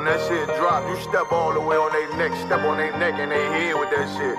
When that shit drop, you step all the way on their neck, step on their neck and they head with that shit.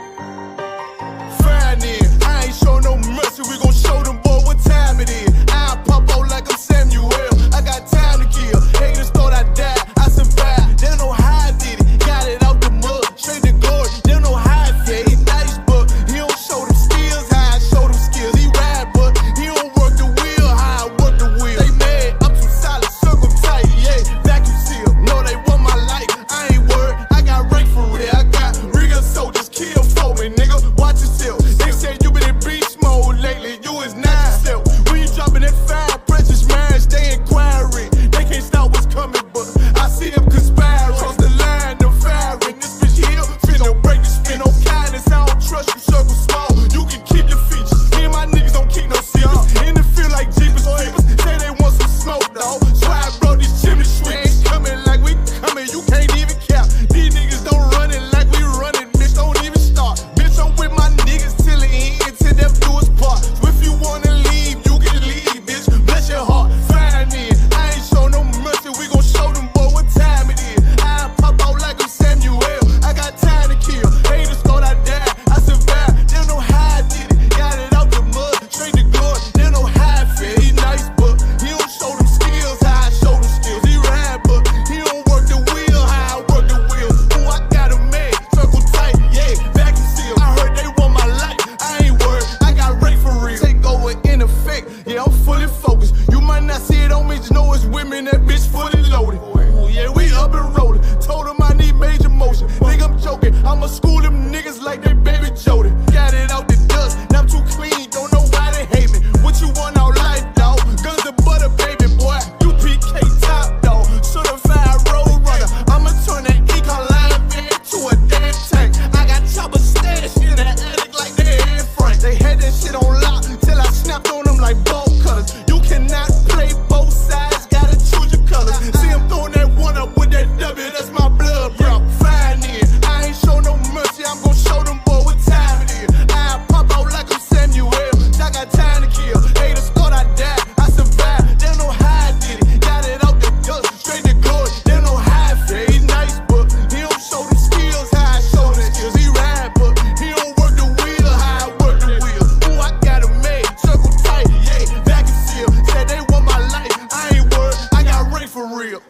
Fine then, I ain't show no mercy, we gon' show them boy what time it is. I pop out like I'm Samuel, I got time to kill. Haters thought I died, I survived. They don't know how I did it, got it out the mud, straight to glory. They don't know how I feel, he nice but he don't show them skills, how I show them skills. He ride but he don't work the wheel, how I work the wheel. They mad, I'm too solid, circle tight, yeah, vacuum seal. No, they want my life, I ain't worried, I got rank for real. I got real soldiers, kill for me, nigga, watch yourself. They said you been in beast mode lately, you is not yourself. When you dropping that fire, precious minds, they inquiring. They can't stop what's coming, but I see them conspiring. Cross the line, them firing. This bitch here, finna break the spin. No kindness, I don't trust you, circle small. You can keep your features. Me and my niggas don't keep no secrets. In the feel like Jeepers Creepers. Say they want some smoke, dawg. So I brought these chimney sweepers. Coming like we coming, you can't even cap. These niggas don't run it like we running, bitch, don't even start. Bitch, I'm with my niggas till the end, till death do us part. So if you wanna leave, you can leave, bitch. Bless your heart, fine in. I ain't show no mercy, we gon' show them boy what time it is. I pop out like I'm Samuel, I got time to kill. Haters thought I died, I survived. They don't know how I did it, got it out the mud, straight to glory. They don't know how I feel, he nice but he don't show them skills, how I show them skills. He ride but he don't work the wheel, how I work the wheel. Ooh, I got him made, circle tight, yeah, vacuum seal. I heard they want my life, I ain't worried, I got rank for real. Take over in effect, yeah, I'm fully focused. You might not see it on me, just know it's women, that bitch fully loaded. Ooh, yeah, we up and rolling. Told him I need major motion. Think I'm joking, I'ma school them niggas like they baby Jody. Got it out the dust, now I'm too clean, don't know why they hate me. What you want out life, dawg? Guns to butter, baby boy. UPK top, dawg. Certified road runner. I'ma turn that econ line van to a damn tank. I got chopper stash in that attic like they Anne Frank. They had that shit on lock till I snapped on them like bolt cutters. You cannot play both sides, gotta choose your colors. See him throwing that one up with that W, that's my blood, bro. Fine in, I ain't show no mercy, I'm gon' show them boy what time it is. I pop out like I'm Samuel, I got time to kill. Haters thought I died, I survived. They don't know how I did it, got it out the dust, straight to glory. They don't know how I feel, he nice but he don't show them skills, how I show them skills. He ride but he don't work the wheel, how I work the wheel. Ooh, I got him made, circle tight, yeah, vacuum seal. Said they want my life, I ain't worried, I got rank for real.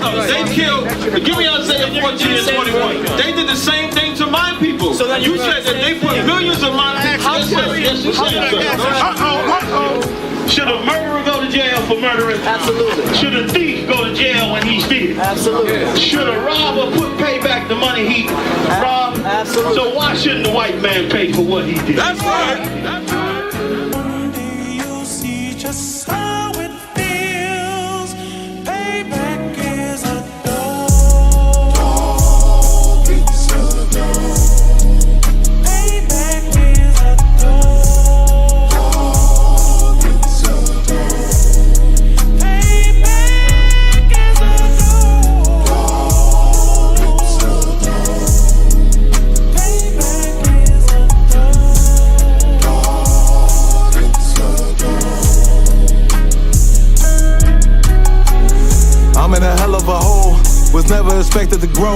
They killed, give me Isaiah 14 and 21. They did the same thing to my people. So you said that they put millions of my people. Yes, you said. Should a murderer go to jail for murdering? Absolutely. Should a thief go to jail when he steals? Absolutely. Should a robber pay back the money he robbed? Absolutely. So why shouldn't the white man pay for what he did? That's right. That's right. One day you'll see just how it feels. Payback is a dog. It's a dog. Payback is a dog. It's a dog. Payback is a dog. It's a dog. Payback is a dog. It's a dog. I'm in a hell of a hole, was never expected to grow.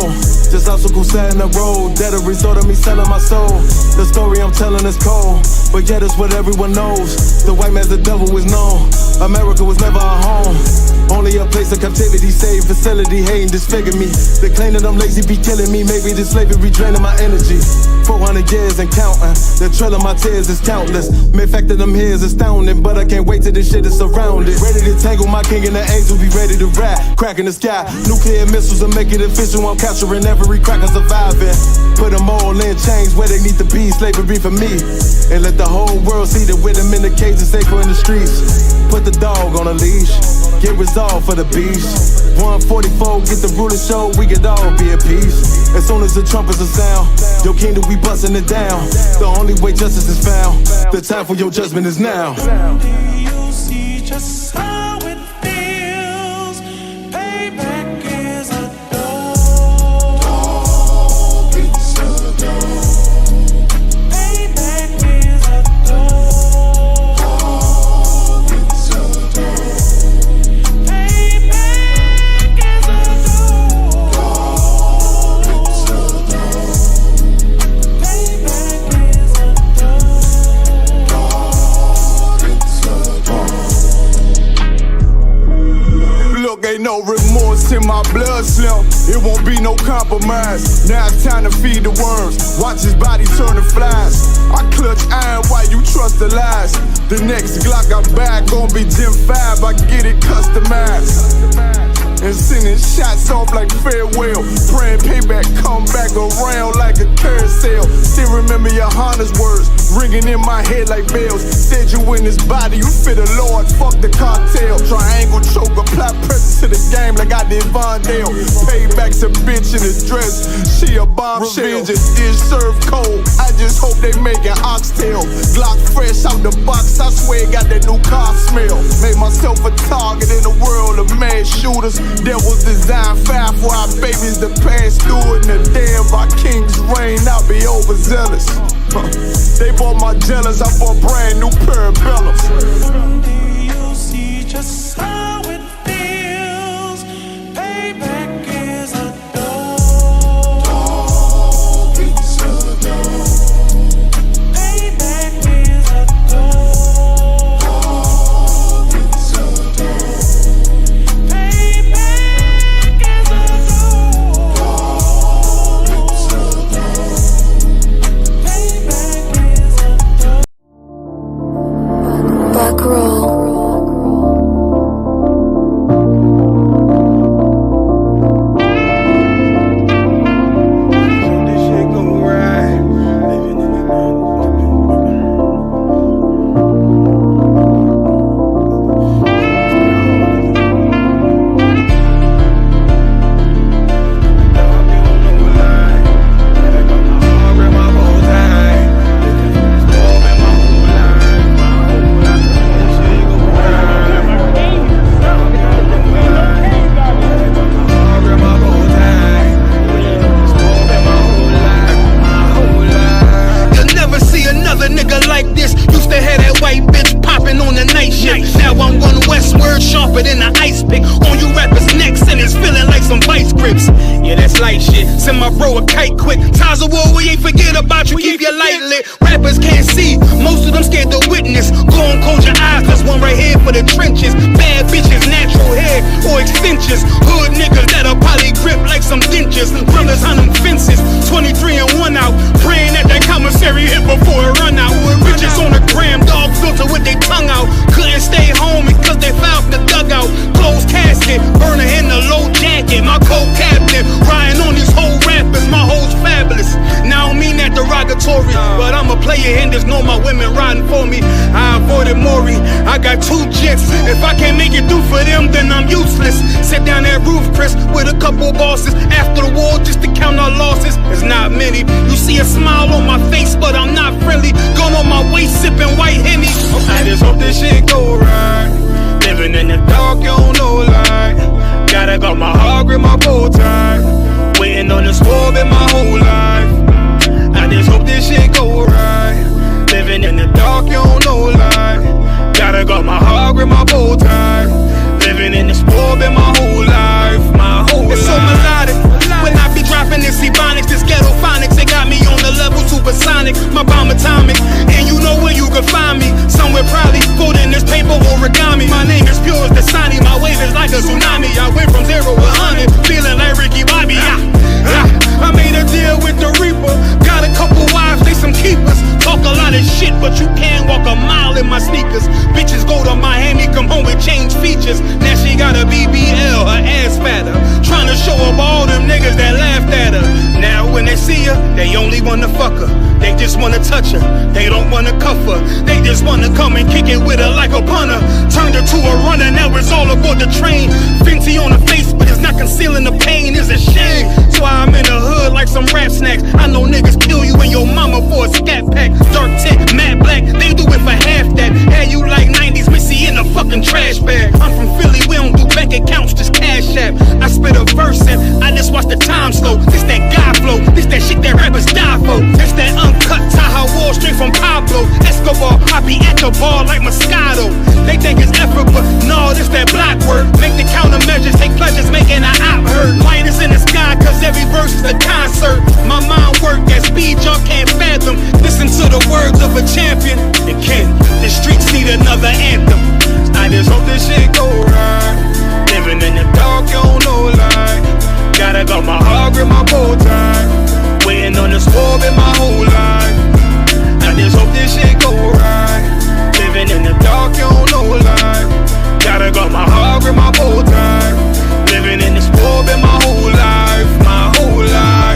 Just obstacle set in the road, that a result of me selling my soul. The story I'm telling is cold, but yet it's what everyone knows. The white man's the devil is known. America was never a home, only a place of captivity, safe facility, hating, disfigure me. They claim that I'm lazy, be killing me. Maybe the slavery draining my energy. 400 years and counting, the trail of my tears is countless. Main fact that I'm here is astounding, but I can't wait till this shit is surrounded. Ready to tangle my king and the angel, be ready to rap. Cracking the sky, nuclear missiles and make it official. I'm capturing every cracker surviving. Put them all in chains where they need to be, slavery for me. And let the whole world see that with them in the cage and safer in the streets. Put the dog on a leash, get resolved for the beast. 144, get the ruler show, we could all be at peace. As soon as the trumpets are sound, your kingdom we busting it down. The only way justice is found, the time for your judgment is now. Someday you'll see just how it feels. Payback is a dog. It's a dog. Payback is a dog. It's a no compromise. Now it's time to feed the worms. Watch his body turn to flies. I clutch iron while you trust the lies. The next Glock I buy gon' be Gen 5. I get it customized. And sending shots off like farewell. Praying payback come back around like a carousel. Still remember your Honda's words ringing in my head like bells. Said you in this body, you fit a Lord, fuck the cartel. Triangle choke, apply pressure to the game like I did Vondale. Payback's a bitch in a dress, she a bombshell. Revenge is served cold, I just hope they making oxtail. Glock fresh out the box, I swear it got that new car smell. Made myself a target in a world of mad shooters. That was designed fire for our babies to pass through. In the day of our king's reign, I'll be overzealous. They bought my jealous, I bought brand new parabellums. Someday you'll see just how it feels. Payback is a dog. It's a dog. Payback is a dog. It's a dog. Payback is a dog. It's a dog. Payback is a dog. Back roll. This shit gon' ride. Living in the than an ice pick on you rappers' necks, and it's feeling like some vice grips. Yeah, that's light shit. Send my bro a kite quick. Times of war, we ain't forget about you. Keep your light lit. Rappers can't see, most of them scared to witness. Go and close your eyes, cause one right here for the trenches. Bad bitches, natural hair or extensions. Hood niggas that'll probably grip like some dentures. Brothers on them fences, 23 and 1 out. Praying that that commissary hit before it run out. Bitches on the gram, dog filter with their tongue out. Couldn't stay home because they found the dugout. Closed casket, burner in the low jacket. My co-captain, riding on these whole rappers. My hoes fabulous. Now I don't mean that derogatory, but I'm a player and there's no my women riding for me. I avoided Maury, I got 2 jets. If I can't make it through for them, then I'm useless. Sit down that roof, Chris, with a couple bosses. After the war, just to count our losses. It's not many. You see a smile on my face, but I'm not friendly. Gone on my waist, sipping white Henny. I just hope this shit go right. Living in the dark, you don't know light. Gotta got my heart with my bow tie. Waiting on the squab in my whole life. I just hope this shit go right. Living in the dark, you don't know light. Gotta got my heart with my bow tie. Living in the squab in my whole life. My whole life. It's so melodic. When I be dropping this ebonics, this ghetto phonics, it got me on the level supersonic. My bomb atomic, and you know where you can find me. Somewhere probably folding this paper origami. My name is pure as the Dasani. My wave is like a tsunami. I went from 0 to 100, feeling like Ricky Bobby. I made a deal with the Reaper. Got a couple wives, they some keepers. Talk a lot of shit, but you can't walk a mile in my sneakers. Bitches go to Miami, come home with change features. Now she got a BBL, her ass fatter. Trying to show up all them niggas that laughed at her. Now when they see her, they only wanna fuck her. They just wanna touch her, they don't wanna cuff her. They just wanna come and kick it with her like a punter. Turned her to a runner, now it's all aboard the train. Fenty on the face, but it's not concealing the pain, it's a shame. So I'm in the hood like some rap snacks. I know niggas kill you and your mama for a scat pack. Dark tint, matte black, they do it for half that. Had you like 90s Missy in a fucking trash bag. I'm from Philly, we don't do bank accounts, just cash app. I spit a verse and I just watch the time slow. This that guy flow, this that shit that rappers die for. This that uncut Tahoe Wall straight from Pablo Escobar. I be at the bar like Moscato. They think it's effort, but no, this that block work. Make the countermeasures, take pleasures, making an op hurt. Light is in the sky, cause every verse is a concert. My mind work at speed y'all can't fathom. Listen to the words of a champion. It can't, the streets need another anthem. I just hope this shit go right. Living in the dark, you don't know light. Gotta got my heart grip my bow tie. Waiting on the score in my whole life. I just hope this shit go right. Living in the dark, you don't know life. Gotta got my heart grip my bow tie. Living in the sport in my whole life, my whole life.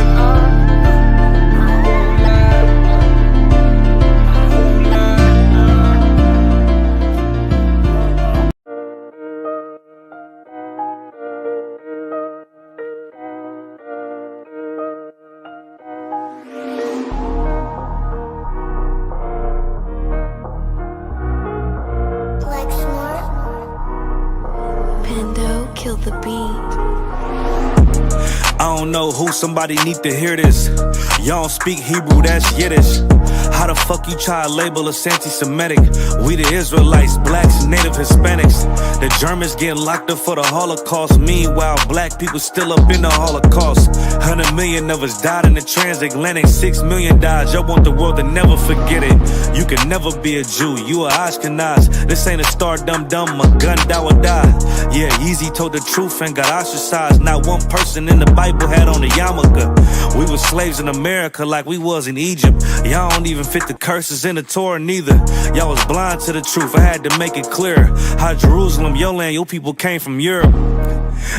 Kill the beat. I don't know who, somebody need to hear this. Y'all don't speak Hebrew, that's Yiddish. How the fuck you try to label us anti-Semitic? We the Israelites, blacks, native Hispanics. The Germans getting locked up for the Holocaust. Meanwhile, black people still up in the Holocaust. 100 million of us died in the transatlantic. 6 million died, y'all want the world to never forget it. You can never be a Jew, you a Ashkenaz. This ain't a star dum-dum, a gun die or die. Yeah, Yeezy told the truth and got ostracized. Not one person in the Bible had on a yarmulke. We were slaves in America like we was in Egypt. Y'all don't even fit the curses in the Torah neither. Y'all was blind to the truth, I had to make it clear. How Jerusalem, your land, your people came from Europe.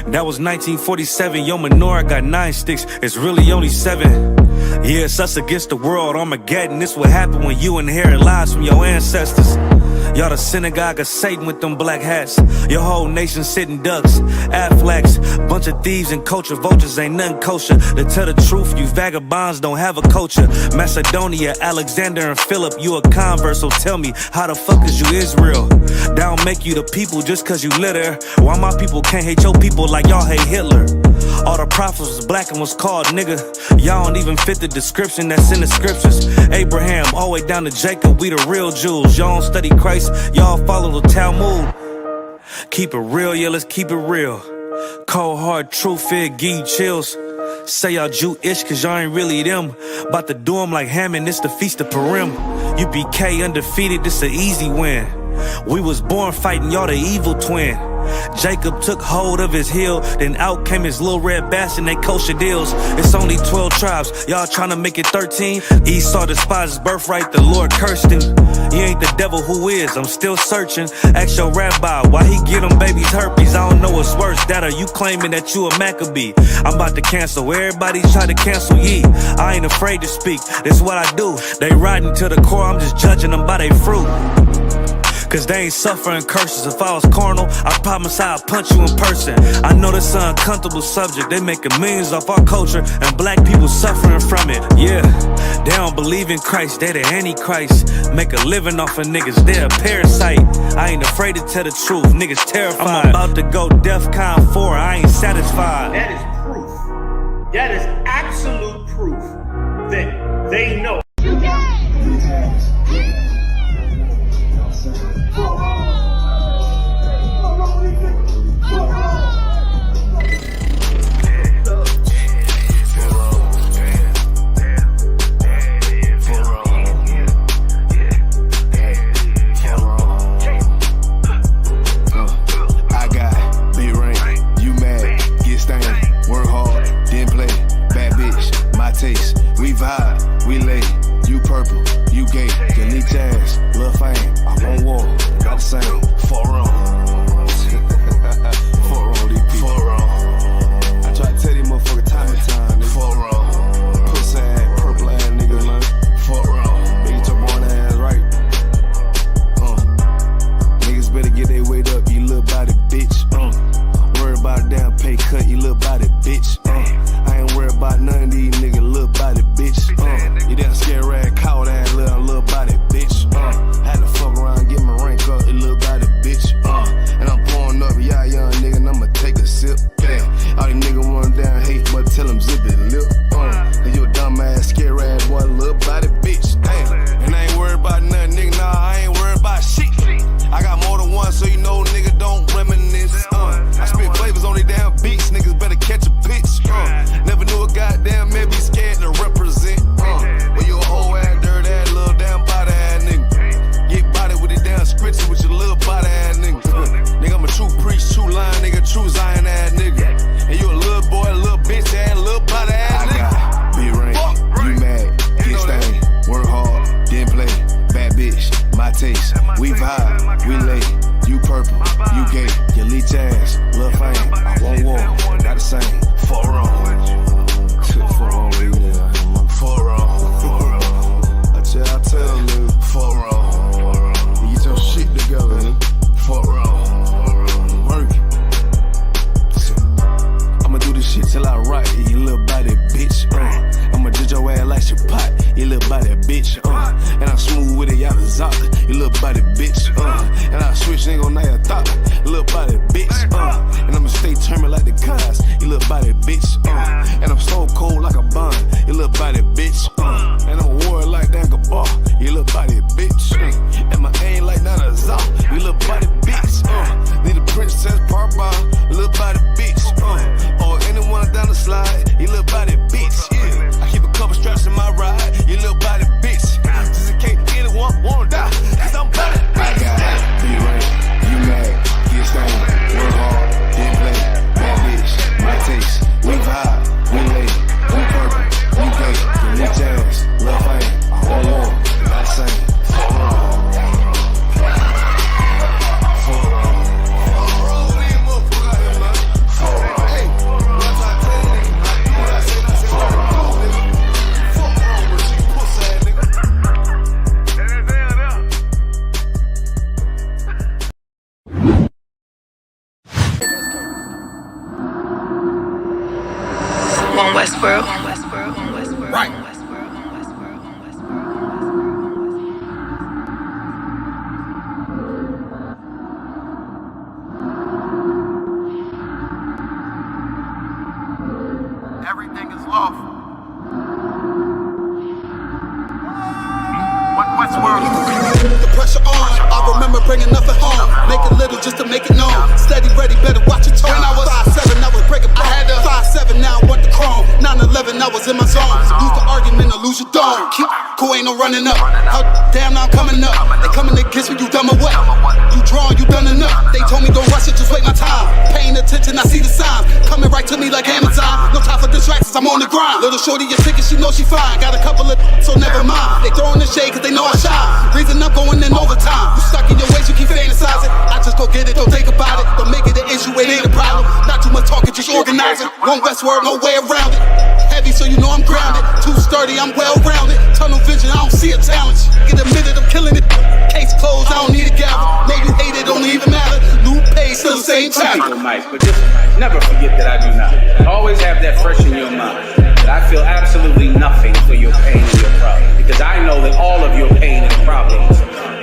That was 1947, your menorah got 9 sticks, it's really only 7. Yeah, it's us against the world, Armageddon. This what happened when you inherit lies from your ancestors. Y'all the synagogue of Satan with them black hats. Your whole nation sitting ducks, Aflacs. Bunch of thieves and culture vultures, ain't nothing kosher. To tell the truth, you vagabonds don't have a culture. Macedonia, Alexander and Philip, you a convert, so tell me, how the fuck is you Israel? That don't make you the people just cause you live there. Why my people can't hate your people like y'all hate Hitler? All the prophets was black and was called nigga. Y'all don't even fit the description that's in the scriptures. Abraham, all the way down to Jacob, we the real Jews. Y'all don't study Christ, y'all follow the Talmud. Keep it real, yeah, let's keep it real. Cold hard truth, it give you chills. Say y'all Jewish cause y'all ain't really them. About to do them like Hammond, it's the Feast of Purim. UPK undefeated, this an easy win. We was born fighting, y'all the evil twin. Jacob took hold of his heel, then out came his little red bastard, they kosher deals. It's only 12 tribes, y'all trying to make it 13. Esau despised his birthright, the Lord cursed him. He ain't the devil, who is? I'm still searching. Ask your rabbi, why he get them babies herpes? I don't know what's worse, that or you claiming that you a Maccabee. I'm about to cancel, everybody try to cancel ye. I ain't afraid to speak, this what I do. They riding to the core, I'm just judging them by their fruit. Cause they ain't suffering curses. If I was carnal, I promise I'd punch you in person. I know this an uncomfortable subject. They making millions off our culture and black people suffering from it. Yeah, they don't believe in Christ, they the Antichrist. Make a living off of niggas, they a parasite. I ain't afraid to tell the truth, niggas terrified. I'm about to go DEFCON 4, I ain't satisfied. That is proof. That is absolute proof that they know. We vibe, we lay, you purple, you gay, delete ass, lil' fame, I'm on war, got the same, 4 on. 4 on, DP. 4 on. I try to tell these motherfuckers time and time, 4 on. Pussy ass, purple ass nigga, man, 4 on. Make your born ass right. Niggas better get their weight up, you little body bitch, Worry about a damn pay cut, you little body bitch, I ain't worried about none of these niggas, little body bitch, you damn scared rag, cow ass little body bitch, had to fuck around, get my rank up, you little body bitch, You little body bitch, and I'm smooth with it, y'all zaka. You little body bitch, and I switch nigga on that thought. You little body bitch, and I'ma stay turning like the cars. You little body bitch, and I'm so cold like a bond. You little body bitch, and I'm a warrior like that Gabar. You little body bitch, and my aim like that Azal. You little body bitch, need a princess part bar. You little body bitch, or anyone down the slide. You little body bitch, yeah. I keep a couple straps in my ride. You little body bitch, just in case anyone wanna die. Cause I'm body bitch. I got it, be right, you mad, get stained, work hard, get play, bad bitch, my taste, we vibe, we lay, we purple, we gay, we jazz, love fame, all war, not same. Westworld. Right. Everything is lawful. Westworld. The pressure on. I remember bringing nothing home. Make it little just to make it known. Steady, ready, better watch your tone. When I was 5'7", I was breaking bone. I had 5'7", now I want the chrome. 9/11, I was in my zone. Lose the argument or lose your dome. Keep cool, ain't no running up. How damn, now I'm coming up. They coming against me, you dumb or what? You drawn, you done enough. They told me don't rush it, just wait my time. Paying attention, I see the signs. Coming right to me like Amazon. No time for distractions, I'm on the grind. Little shorty, your ticket, she knows she fine. Got a couple of so never mind. They throwing the shade cause they know I shine. Reason I'm going in overtime. You stuck in your ways, you keep fantasizing. I just go get it, don't think about it. Don't make it an issue, it ain't a problem. Not too much talking, just organizing. One Westworld, no way around it. Heavy, so you know I'm grounded. Too sturdy, I'm well rounded. Tunnel vision, I don't see a challenge. Get a minute, I'm killing it. Case closed, I don't need a gavel. Know you hate it, don't even matter. New page, still the same Some chapter. people might, but just never forget that I do not. Always have that fresh in your mind. That I feel absolutely nothing for your pain and your problem. Because I know that all of your pain and problems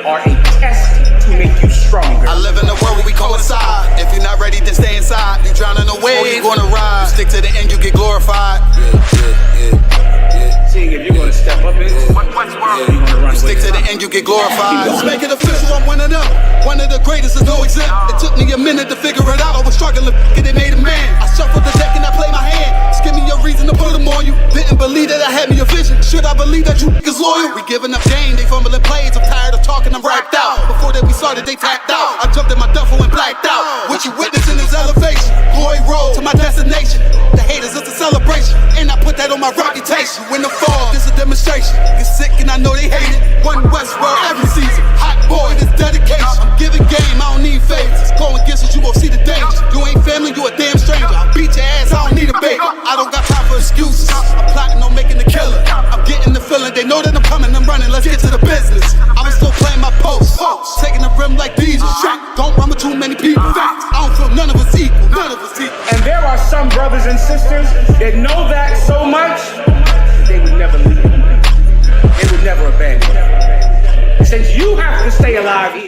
are a test to make you stronger. I live in a world where we coincide. If you're not ready, then stay inside. You drowning away, or you gonna ride. You stick to the end, you get glorified. Seeing if you're gonna step up in it, you're gonna run Stick to the end, you get glorified. Let's make it official, I'm winning up. One of the greatest is no exempt. It took me a minute to figure it out. I was struggling, get it made a man. I shuffled the deck and I played my hand. Just give me a reason to put them on you. Didn't believe that I had me a vision. Should I believe that you niggas loyal? We giving up game, they fumbling plays. I'm tired of talking, I'm racked out. Before that we started, they tapped out. I jumped in my duffel and blacked out. What you witnessing is elevation. Glory road to my destination. The haters, it's a celebration. And I put that on my reputation. When the fall, this a demonstration. Get sick and I know they hate it. One Westworld every season. Hot boy, this dedication. I'm giving game, I don't need favors. Go against us, you gon' see the danger. You ain't family, you a damn stranger. I'll beat your ass, I don't need a baby. I don't got time for excuses. I'm plotting on making the killer. I'm getting the feeling, they know that I'm coming, I'm running. Let's get to the business. I'm still playing my post. Taking the rim like diesel. Don't run with too many people. I don't feel none of us equal. None of us equal. And there are some brothers and sisters that know that so much, they would never leave you. They would never abandon you. And since you have to stay alive,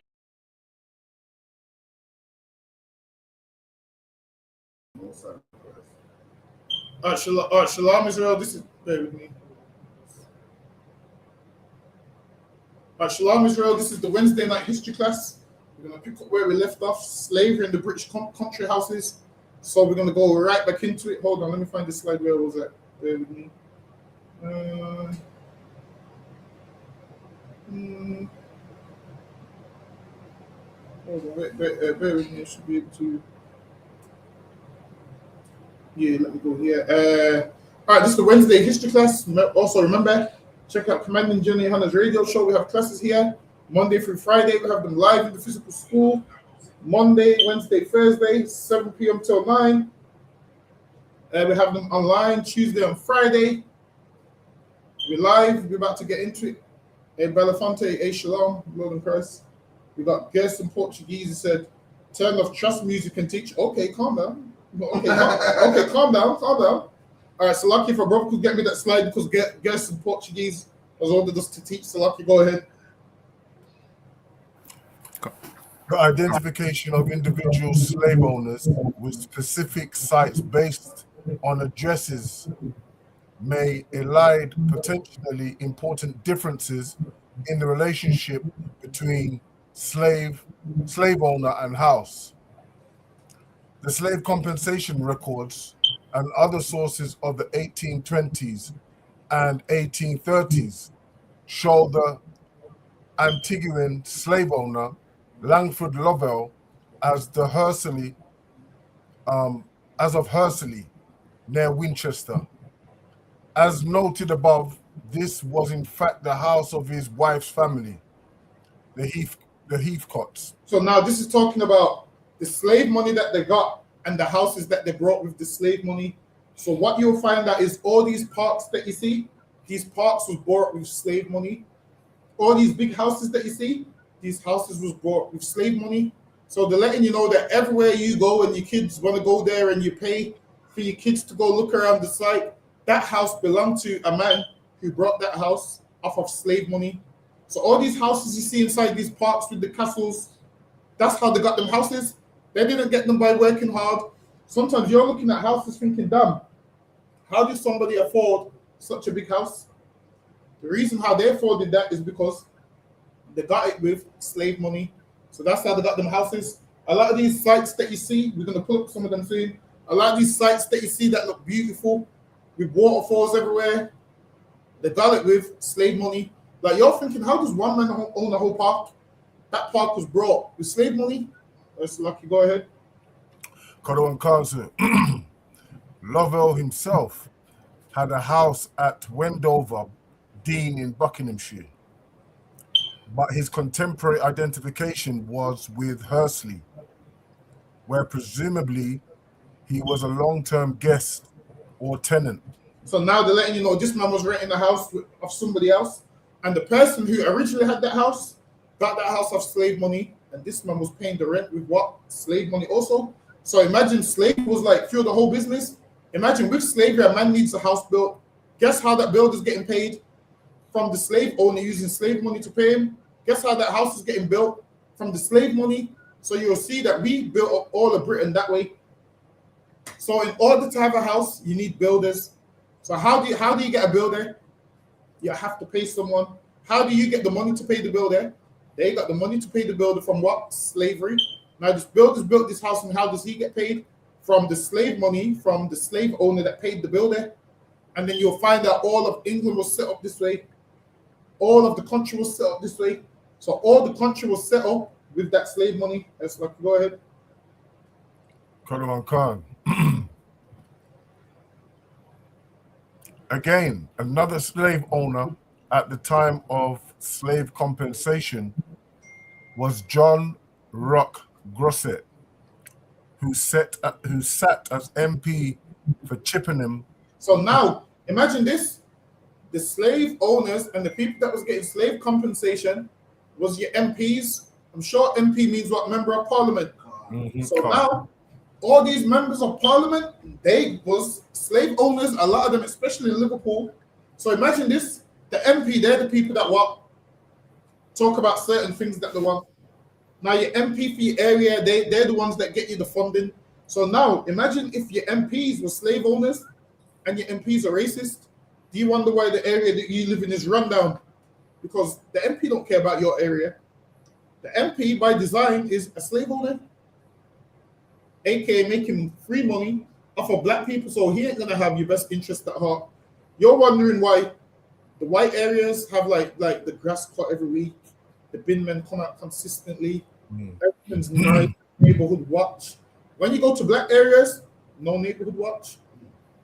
Shalom Israel, this is, bear with me. Shalom Israel, this is the Wednesday night history class. We're going to pick up where we left off, slavery in the British country houses. So we're going to go right back into it. Hold on, let me find the slide where I was at. Bear with me. Hold on, bear with me. I should be able to. Yeah, let me go here. All right, this is the Wednesday history class. Also, remember, check out Commanding Jenny Hannah's radio show. We have classes here Monday through Friday. We have them live in the physical school. Monday, Wednesday, Thursday, 7 p.m. till 9. We have them online Tuesday and Friday. We're live. We're about to get into it. Belafonte, Shalom, Lord and Christ. We got guests in Portuguese. He said, turn off trust music and teach. Okay, calm down. Okay, calm down. All right, so lucky if a brother could get me that slide because guests in Portuguese was ordered us to teach. So lucky, go ahead. The identification of individual slave owners with specific sites based on addresses may elide potentially important differences in the relationship between slave owner and house. The slave compensation records and other sources of the 1820s and 1830s show the Antiguan slave owner Langford Lovell as the Hursley, as of Hursley, near Winchester. As noted above, this was in fact the house of his wife's family, the Heathcotes. So now this is talking about the slave money that they got and the houses that they brought with the slave money. So what you'll find out is all these parks that you see, these parks was bought with slave money. All these big houses that you see, these houses was bought with slave money. So they're letting you know that everywhere you go and your kids want to go there and you pay for your kids to go look around the site, that house belonged to a man who brought that house off of slave money. So all these houses you see inside these parks with the castles, that's how they got them houses. They didn't get them by working hard. Sometimes you're looking at houses thinking, damn, how did somebody afford such a big house? The reason how they afforded that is because they got it with slave money. So that's how they got them houses. A lot of these sites that you see, we're going to pull up some of them soon. A lot of these sites that you see that look beautiful, with waterfalls everywhere, they got it with slave money. Like you're thinking, how does one man own a whole park? That park was brought with slave money. That's lucky. Go ahead. Kodo and Carlson. Lovell himself had a house at Wendover Dean in Buckinghamshire, but his contemporary identification was with Hursley, where presumably he was a long-term guest or tenant. So now they're letting you know this man was renting a house of somebody else, and the person who originally had that house got that house off slave money, and this man was paying the rent with what? Slave money also. So imagine slave was like through the whole business. Imagine with slavery, a man needs a house built. Guess how that builder's getting paid? From the slave owner using slave money to pay him. Guess how that house is getting built? From the slave money. So you'll see that we built up all of Britain that way. So in order to have a house, you need builders. So how do you get a builder? You have to pay someone. How do you get the money to pay the builder? They got the money to pay the builder from what? Slavery. Now this builder's built this house, and how does he get paid? From the slave money, from the slave owner that paid the builder. And then you'll find that all of England was set up this way. All of the country was set up this way. So all the country was set up with that slave money. That's like, go ahead. Kalaman Khan. Again, another slave owner at the time of slave compensation was John Rock Grosset, who sat as MP for Chippenham. So now, imagine this. The slave owners and the people that was getting slave compensation was your MPs. I'm sure MP means what? Member of Parliament. Mm-hmm. So now, all these members of Parliament, they was slave owners, a lot of them, especially in Liverpool. So imagine this. The MP, they're the people that what? Talk about certain things that they want. Now your MP for your area, they're the ones that get you the funding. So now, imagine if your MPs were slave owners and your MPs are racist. Do you wonder why the area that you live in is run down? Because the MP don't care about your area. The MP, by design, is a slave owner, aka making free money off of black people, so he ain't gonna have your best interest at heart. You're wondering why the white areas have like the grass cut every week, the bin men come out consistently, everything's nice, neighborhood watch. When you go to black areas, no neighborhood watch,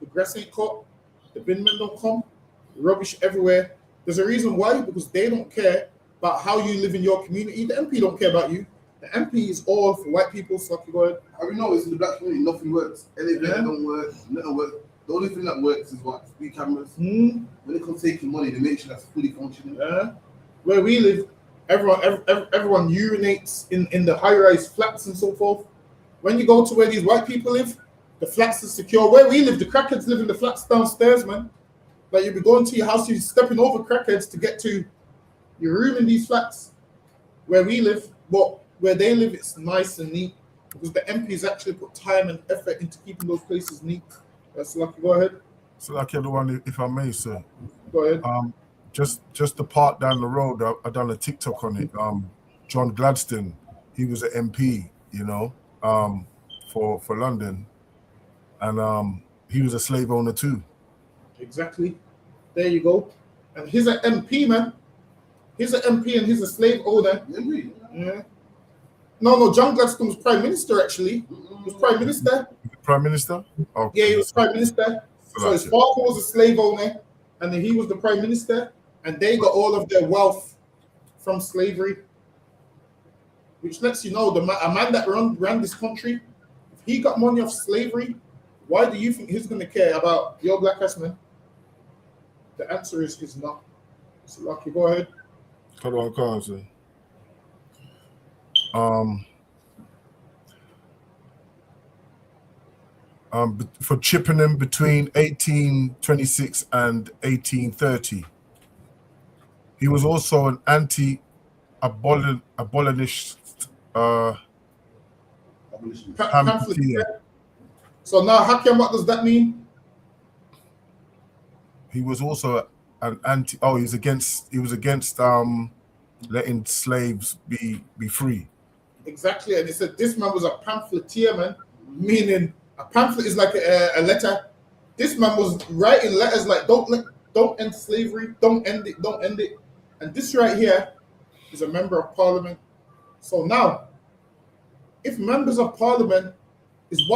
the grass ain't cut, the bin men don't come, rubbish everywhere. There's a reason why, because they don't care about how you live in your community. The MP don't care about you. The MP is all for white people. So go ahead. Have you noticed in the black community, nothing works? Elevator don't work, nothing works. The only thing that works is what? Speed cameras. When it comes to taking money, they make sure that's fully functioning. Where we live, everyone urinates in the high-rise flats and so forth. When you go to where these white people live, the flats are secure. Where we live, the crackheads live in the flats downstairs, man. Like you'll be going to your house, you're stepping over crackheads to get to your room in these flats where we live, but where they live, it's nice and neat because the MPs actually put time and effort into keeping those places neat. That's lucky. Go ahead. So like the one, if I may, sir. Go ahead. Just the part down the road, I done a TikTok on it. John Gladstone, he was an MP, for London, and he was a slave owner too. Exactly. There you go. And he's an MP, man. He's an MP and he's a slave owner. Yeah. No, John Gladstone was Prime Minister, actually. He was Prime Minister. Prime Minister? Okay. Yeah, he was Prime Minister. So his father was a slave owner, and then he was the Prime Minister, and they got all of their wealth from slavery. Which lets you know, a man that ran this country, if he got money off slavery, why do you think he's going to care about your black ass man? The answer is he's not. So lucky, go ahead. Hold on, sir. For Chippenham between 1826 and 1830. He was also an anti-abolitionist pamphleteer. So now, Hakim, what does that mean? He was also an anti. Oh, he was against letting slaves be free. Exactly, and he said this man was a pamphleteer, man. Meaning a pamphlet is like a letter. This man was writing letters like don't end slavery, don't end it. And this right here is a member of parliament. So now, if members of parliament is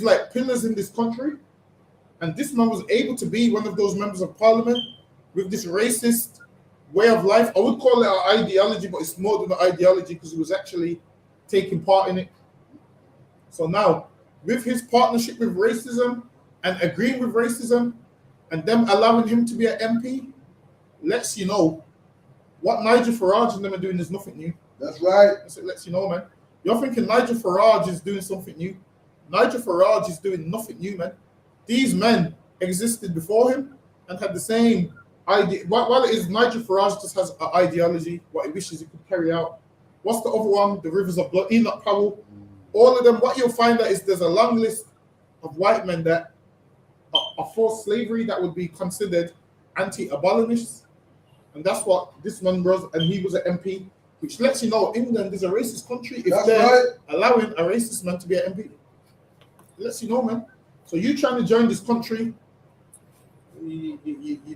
like pillars in this country, and this man was able to be one of those members of parliament with this racist way of life, I would call it an ideology, but it's more than an ideology because he was actually taking part in it. So now, with his partnership with racism and agreeing with racism and them allowing him to be an MP, lets you know what Nigel Farage and them are doing is nothing new. That's right. It lets you know, man. You're thinking Nigel Farage is doing something new. Nigel Farage is doing nothing new, man. These men existed before him and had the same idea. While it is Nigel Farage just has an ideology, what he wishes he could carry out. What's the other one? The Rivers of Blood, Enoch Powell. All of them, what you'll find out is there's a long list of white men that are for slavery that would be considered anti-abolitionists. And that's what this man was, and he was an MP, which lets you know England is a racist country if they're allowing a racist man to be an MP. It lets you know, man. So you trying to join this country, you're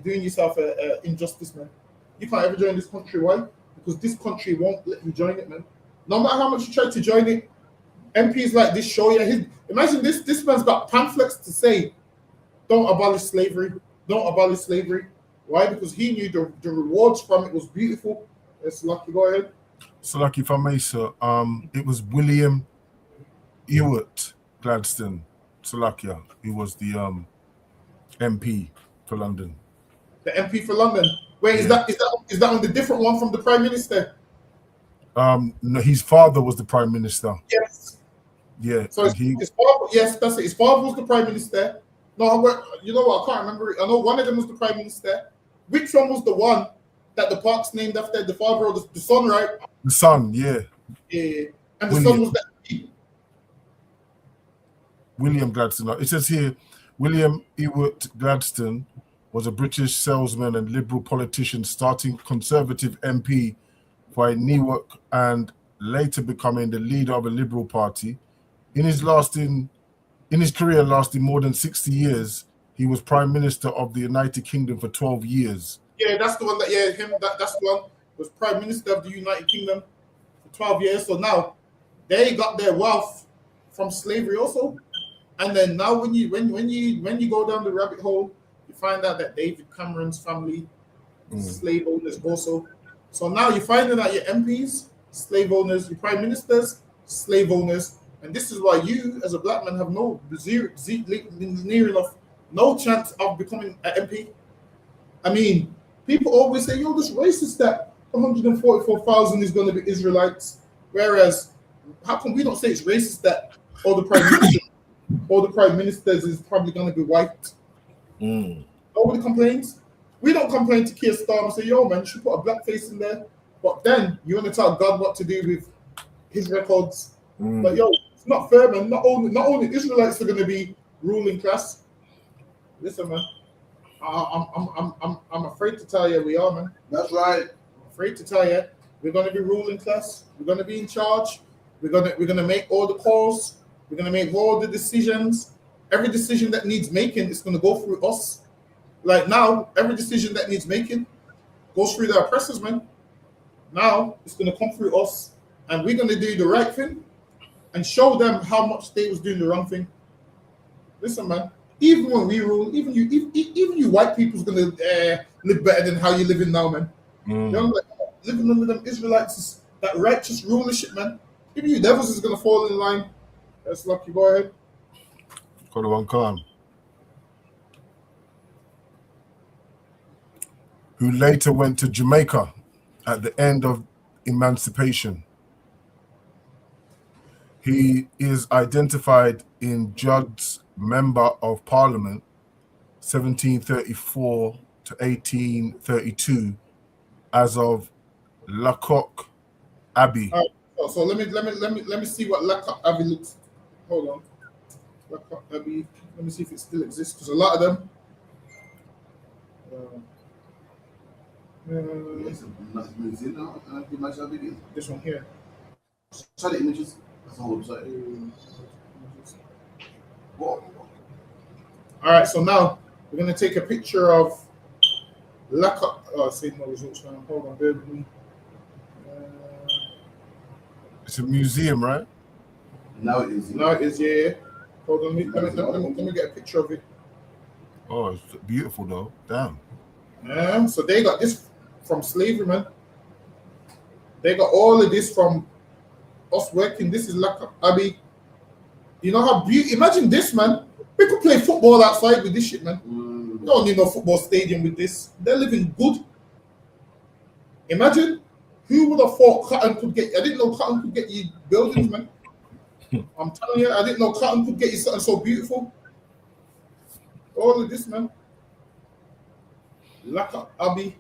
doing yourself an injustice, man. You can't ever join this country. Why? Because this country won't let you join it, man. No matter how much you try to join it, MPs like this show you. Imagine this man's got pamphlets to say, don't abolish slavery. Don't abolish slavery. Why? Because he knew the rewards from it was beautiful. It's lucky. Go ahead. So lucky, if I may, sir. It was William Ewart Gladstone, Slovakia. He was the MP for London. The MP for London. Wait, yeah. is that on the different one from the Prime Minister? No, his father was the Prime Minister. Yes. Yeah. So his father, yes, that's it. His father was the Prime Minister. No, you know what? I can't remember it. I know one of them was the Prime Minister. Which one was the one that the park's named after? The father or the son, right? The son, yeah. Yeah. And the son was that. William Gladstone. It says here, William Ewart Gladstone was a British salesman and Liberal politician, starting Conservative MP for Newark and later becoming the leader of a Liberal Party. In his career lasting more than 60 years, he was Prime Minister of the United Kingdom for 12 years. Yeah, that's the one that's the one. Was Prime Minister of the United Kingdom for 12 years. So now they got their wealth from slavery also. And then now when you go down the rabbit hole, you find out that David Cameron's family slave owners also. So now you're finding out your MPs, slave owners, your prime ministers, slave owners. And this is why you, as a black man, have no chance of becoming an MP. I mean, people always say, yo, this racist that 144,000 is going to be Israelites. Whereas, how come we don't say it's racist that all the prime ministers is probably going to be white? No, Nobody complains. We don't complain to Keir Starmer and say, yo, man, you should put a black face in there. But then you want to tell God what to do with his records. But yo, it's not fair, man. Not only Israelites are going to be ruling class. Listen, man. I'm afraid to tell you we are, man. That's right. I'm afraid to tell you we're going to be ruling class. We're going to be in charge. We're gonna make all the calls. We're gonna make all the decisions. Every decision that needs making is gonna go through us. Like now, every decision that needs making goes through the oppressors, man. Now it's gonna come through us, and we're gonna do the right thing and show them how much they was doing the wrong thing. Listen, man. Even when we rule, even you white people's gonna live better than how you living now, man. You know, like living under them Israelites is that righteous rulership, man. Even you devils is gonna fall in line. That's lucky. Go ahead. Got one Khan, who later went to Jamaica at the end of emancipation. He is identified in Judd's Member of Parliament, 1734 to 1832, as of Lacock Abbey. So let me see what Lacock Abbey looks. Hold on. Lacock Abbey. Let me see if it still exists, because a lot of them. This one here. Show the images. That's the whole website. All right, so now we're gonna take a picture of Lacock. Oh, save my results now. Hold on, bear with me. It's a museum, right? Now it is. Now it is, yeah. Hold on, let me get a picture of it. Oh, it's beautiful though. Damn. Yeah, so they got this from slavery, man. They got all of this from us working. This is Lacock Abbey. You know how beautiful. Imagine this, man. We could play football outside with this shit, man. You don't need no football stadium with this. They're living good. Imagine. Who would have thought cotton could get? I didn't know cotton could get you buildings, man. I'm telling you, I didn't know cotton could get you something so beautiful. All of this, man. Lacock Abbey.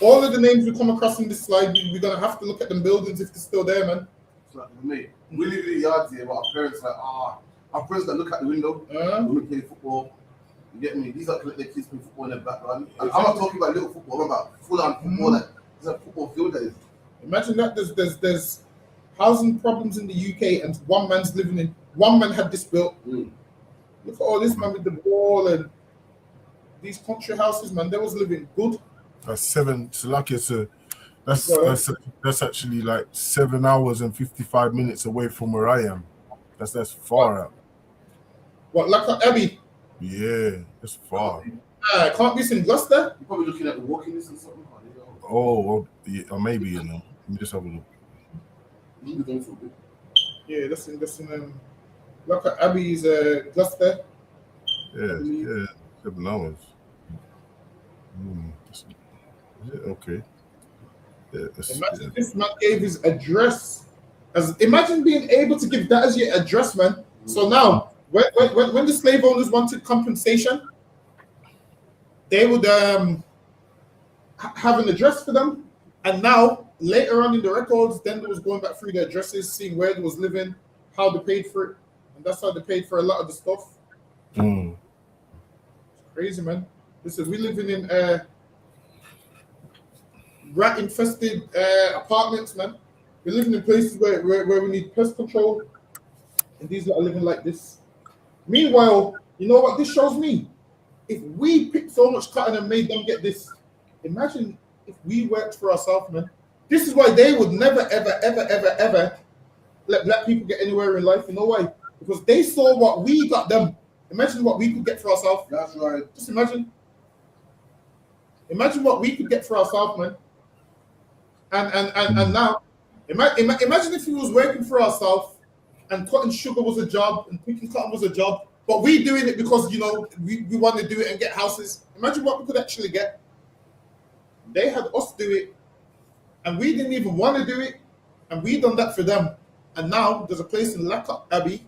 All of the names we come across in this slide, we're gonna have to look at them buildings if they're still there, man. It's like, mate, we live in the yards here, but our parents like, our friends that look out the window when we play football. You get me? These are their kids playing football in the background. I'm not talking about little football. I'm about full-on football. Like, there's a football field that is. Imagine that there's housing problems in the UK and one man had this built. Look at all this, man, with the wall and these country houses, man. They was living good. That's seven. So like that's actually like 7 hours and 55 minutes away from where I am. That's far out. What, Lacock Abbey? Yeah, it's far. Can't this in Gloucester? You're probably looking at the walking distance or something. Oh, well, yeah, or maybe, you know. Let me just have a look. Yeah, that's in Lacock Abbey is Gloucester. Yeah, 7 hours. Okay. Yeah, imagine this man gave his address. Imagine being able to give that as your address, man. So now, when the slave owners wanted compensation, they would have an address for them. And now, later on in the records, then they was going back through the addresses, seeing where they was living, how they paid for it. And that's how they paid for a lot of the stuff. It's crazy, man. Listen, we living in rat-infested apartments, man. We're living in places where we need pest control. And these are living like this. Meanwhile, you know what this shows me? If we picked so much cotton and made them get this, imagine if we worked for ourselves, man. This is why they would never, ever, ever, ever, ever let black people get anywhere in life. You know why? Because they saw what we got them. Imagine what we could get for ourselves. That's right. Just imagine. Imagine what we could get for ourselves, man. And now, imagine if we was working for ourselves and cutting sugar was a job and picking cotton was a job, but we doing it because, you know, we want to do it and get houses. Imagine what we could actually get. They had us do it, and we didn't even want to do it, and we done that for them. And now there's a place in Lacock Abbey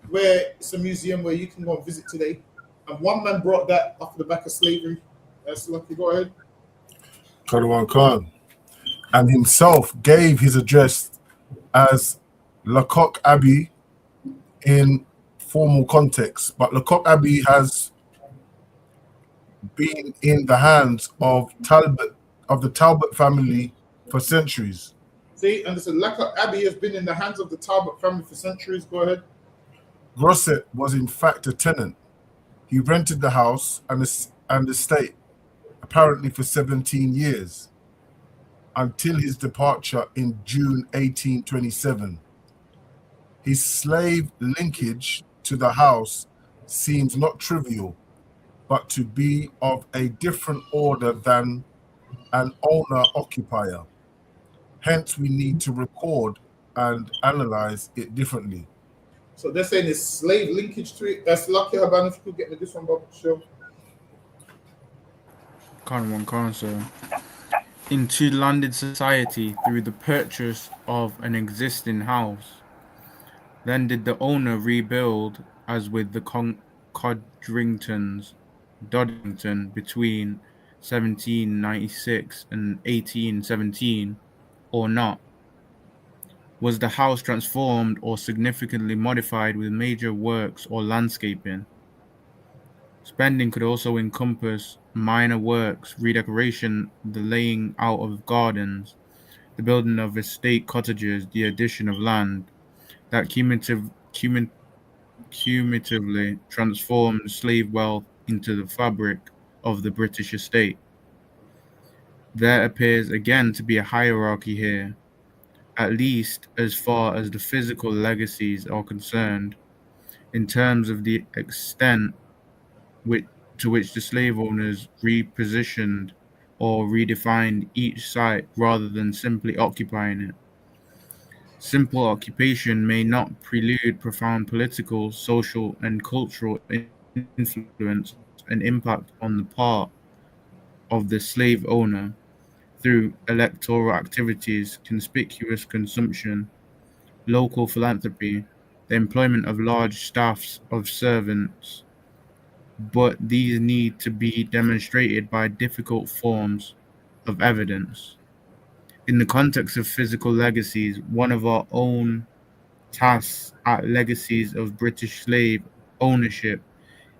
where it's a museum where you can go and visit today. And one man brought that off the back of slavery. That's lucky. Go ahead. Kadawan Khan, and himself gave his address as Lecoq Abbey in formal context, but Lecoq Abbey has been in the hands of the Talbot family for centuries. See, and this Lecoq Abbey has been in the hands of the Talbot family for centuries. Go ahead. Grosset was in fact a tenant. He rented the house and estate apparently for 17 years until his departure in June 1827. His slave linkage to the house seems not trivial, but to be of a different order than an owner-occupier. Hence, we need to record and analyze it differently. So they're saying it's slave linkage to it. That's lucky, Haban, if you could get me this one, Bob. Sure. So into landed society through the purchase of an existing house. Then did the owner rebuild, as with the Codringtons, Doddington, between 1796 and 1817, or not? Was the house transformed or significantly modified with major works or landscaping? Spending could also encompass minor works, redecoration, the laying out of gardens, the building of estate cottages, the addition of land, that cumulatively transformed slave wealth into the fabric of the British estate. There appears again to be a hierarchy here, at least as far as the physical legacies are concerned, in terms of the extent to which the slave owners repositioned or redefined each site rather than simply occupying it. Simple occupation may not prelude profound political, social, and cultural influence and impact on the part of the slave owner through electoral activities, conspicuous consumption, local philanthropy, the employment of large staffs of servants, but these need to be demonstrated by difficult forms of evidence. In the context of physical legacies, one of our own tasks at legacies of British slave ownership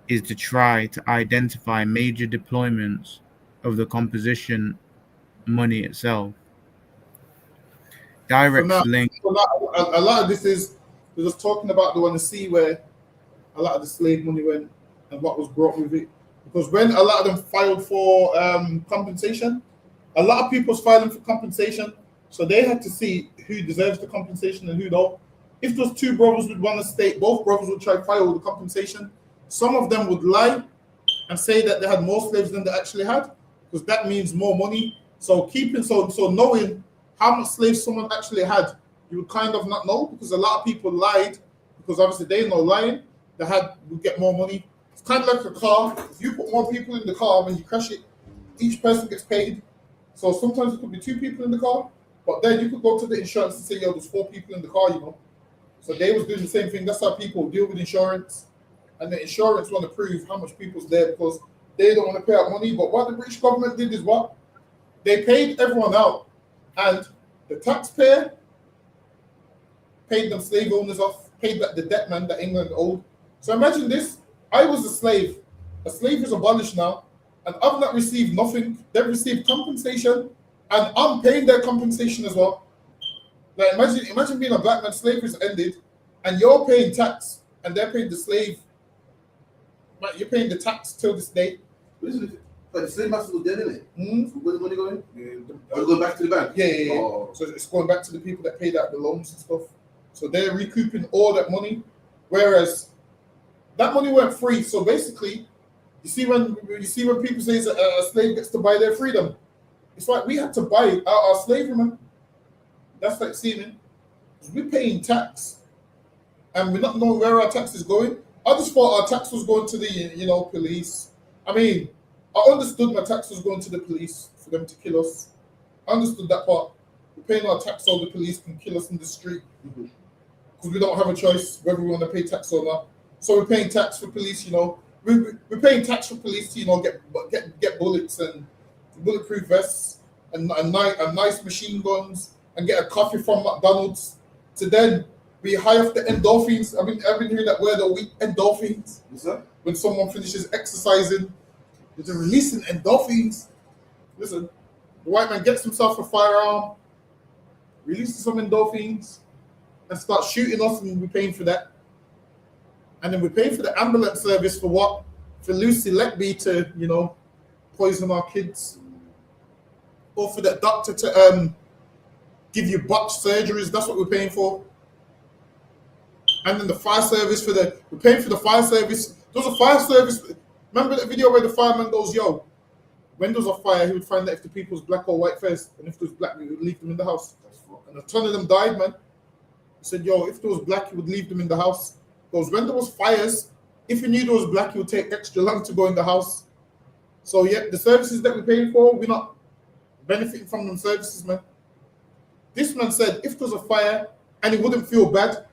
is to try to identify major deployments of the composition money itself. Direct link. So now, a lot of this is we're just talking about the one to see where a lot of the slave money went and what was brought with it. Because when a lot of them filed for compensation, a lot of people's filing for compensation, so they had to see who deserves the compensation and who don't. If those two brothers would one estate, both brothers would try to file the compensation. Some of them would lie and say that they had more slaves than they actually had, because that means more money. So knowing how much slaves someone actually had, you would kind of not know, because a lot of people lied, because obviously they know lying, would get more money. It's kind of like a car. If you put more people in the car, when you crash it, each person gets paid. So sometimes it could be 2 people in the car, but then you could go to the insurance and say, yo, there's 4 people in the car, you know. So they was doing the same thing. That's how people deal with insurance. And the insurance want to prove how much people's there because they don't want to pay out money. But what the British government did is what? They paid everyone out. And the taxpayer paid them slave owners off, paid the debt man that England owed. So imagine this. I was a slave. A slave is abolished now. And I've not received nothing. They've received compensation. And I'm paying their compensation as well. Like imagine being a black man, slavery's ended, and you're paying tax, and they're paying the slave. Like you're paying the tax till this day. But the slave master was dead, isn't it? Where's the money going? It's going back to the bank? Yeah. Oh. So it's going back to the people that paid out the loans and stuff. So they're recouping all that money, whereas that money weren't free. So basically, you see when people say a slave gets to buy their freedom, it's like we had to buy our slavery, man. That's like seeming. We're paying tax, and we're not knowing where our tax is going. I just thought our tax was going to the police. I mean, I understood my tax was going to the police for them to kill us. I understood that part. We're paying our tax so the police can kill us in the street because we don't have a choice whether we want to pay tax or not. So we're paying tax for police, we're paying tax for police to, you know, get bullets and bulletproof vests and nice machine guns and get a coffee from McDonald's to then be high off the endorphins. I've been hearing that word a week, endorphins. What's that? When someone finishes exercising, they're releasing endorphins. Listen, the white man gets himself a firearm, releases some endorphins, and starts shooting us, and we're paying for that. And then we're paying for the ambulance service for what? For Lucy Letby to, you know, poison our kids. Or for the doctor to give you botched surgeries. That's what we're paying for. And then the fire service we're paying for the fire service. There's a fire service. Remember the video where the fireman goes, yo, when there's a fire, he would find out if the people's black or white first. And if there was black, he would leave them in the house. And a ton of them died, man. He said, yo, if there was black, he would leave them in the house. Because when there was fires, if you knew there was black, you would take extra long to go in the house. So yeah, the services that we're paying for, we're not benefiting from them services, man. This man said if there's a fire and he wouldn't feel bad.